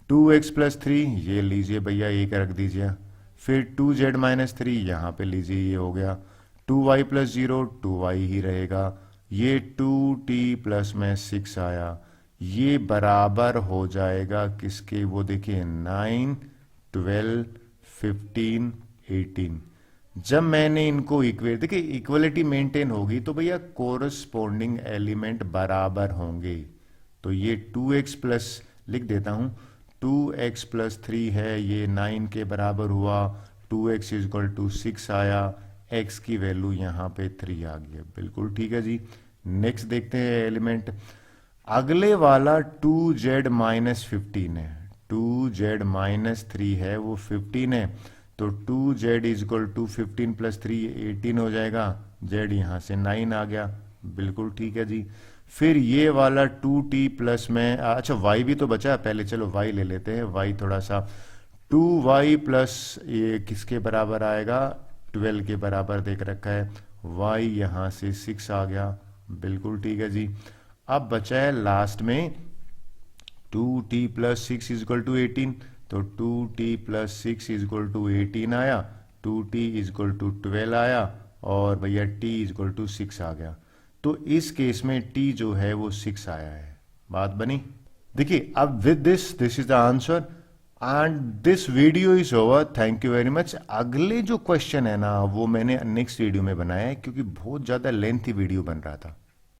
2x प्लस 3 ये लीजिए भैया एक रख दीजिए, फिर 2z माइनस 3 यहां पे लीजिए, ये हो गया। 2y प्लस 0 2y ही रहेगा। ये 2t प्लस में 6 आया, ये बराबर हो जाएगा किसके, वो देखिए 9 12 15 18। जब मैंने इनको इक्वेट, देखिए इक्वलिटी मेंटेन होगी तो भैया कोरस्पॉन्डिंग एलिमेंट बराबर होंगे। तो ये 2x प्लस लिख देता हूं, 2x प्लस 3 है, ये 9 के बराबर हुआ, 2x इक्वल टू 6 आया, x की वैल्यू यहां पे 3 आ गई। बिल्कुल ठीक है जी। नेक्स्ट देखते हैं एलिमेंट। अगले वाला 2z माइनस 15 है, 2z माइनस 3 है वो 15 है, तो 2z is equal to 15 plus 3 18 हो जाएगा, z यहां से 9 आ गया। बिल्कुल ठीक है जी। फिर ये वाला 2t प्लस में, अच्छा y भी तो बचा, पहले चलो y ले लेते हैं। y थोड़ा सा 2y प्लस ये किसके बराबर आएगा, 12 के बराबर देख रखा है, y यहां से 6 आ गया। बिल्कुल ठीक है जी। अब बचा है लास्ट में 2t plus 6 is equal to 18, तो 2t plus 6 is equal to 18 आया, 2t इज इक्वल टू 12 आया, और भैया t इज इक्वल टू 6 आ गया। तो इस केस में t जो है वो 6 आया है। बात बनी। देखिए अब with this is the answer and this video is over. Thank you very much. अगले जो क्वेश्चन है ना वो मैंने नेक्स्ट वीडियो में बनाया है, क्योंकि बहुत ज्यादा लेंथी वीडियो बन रहा था।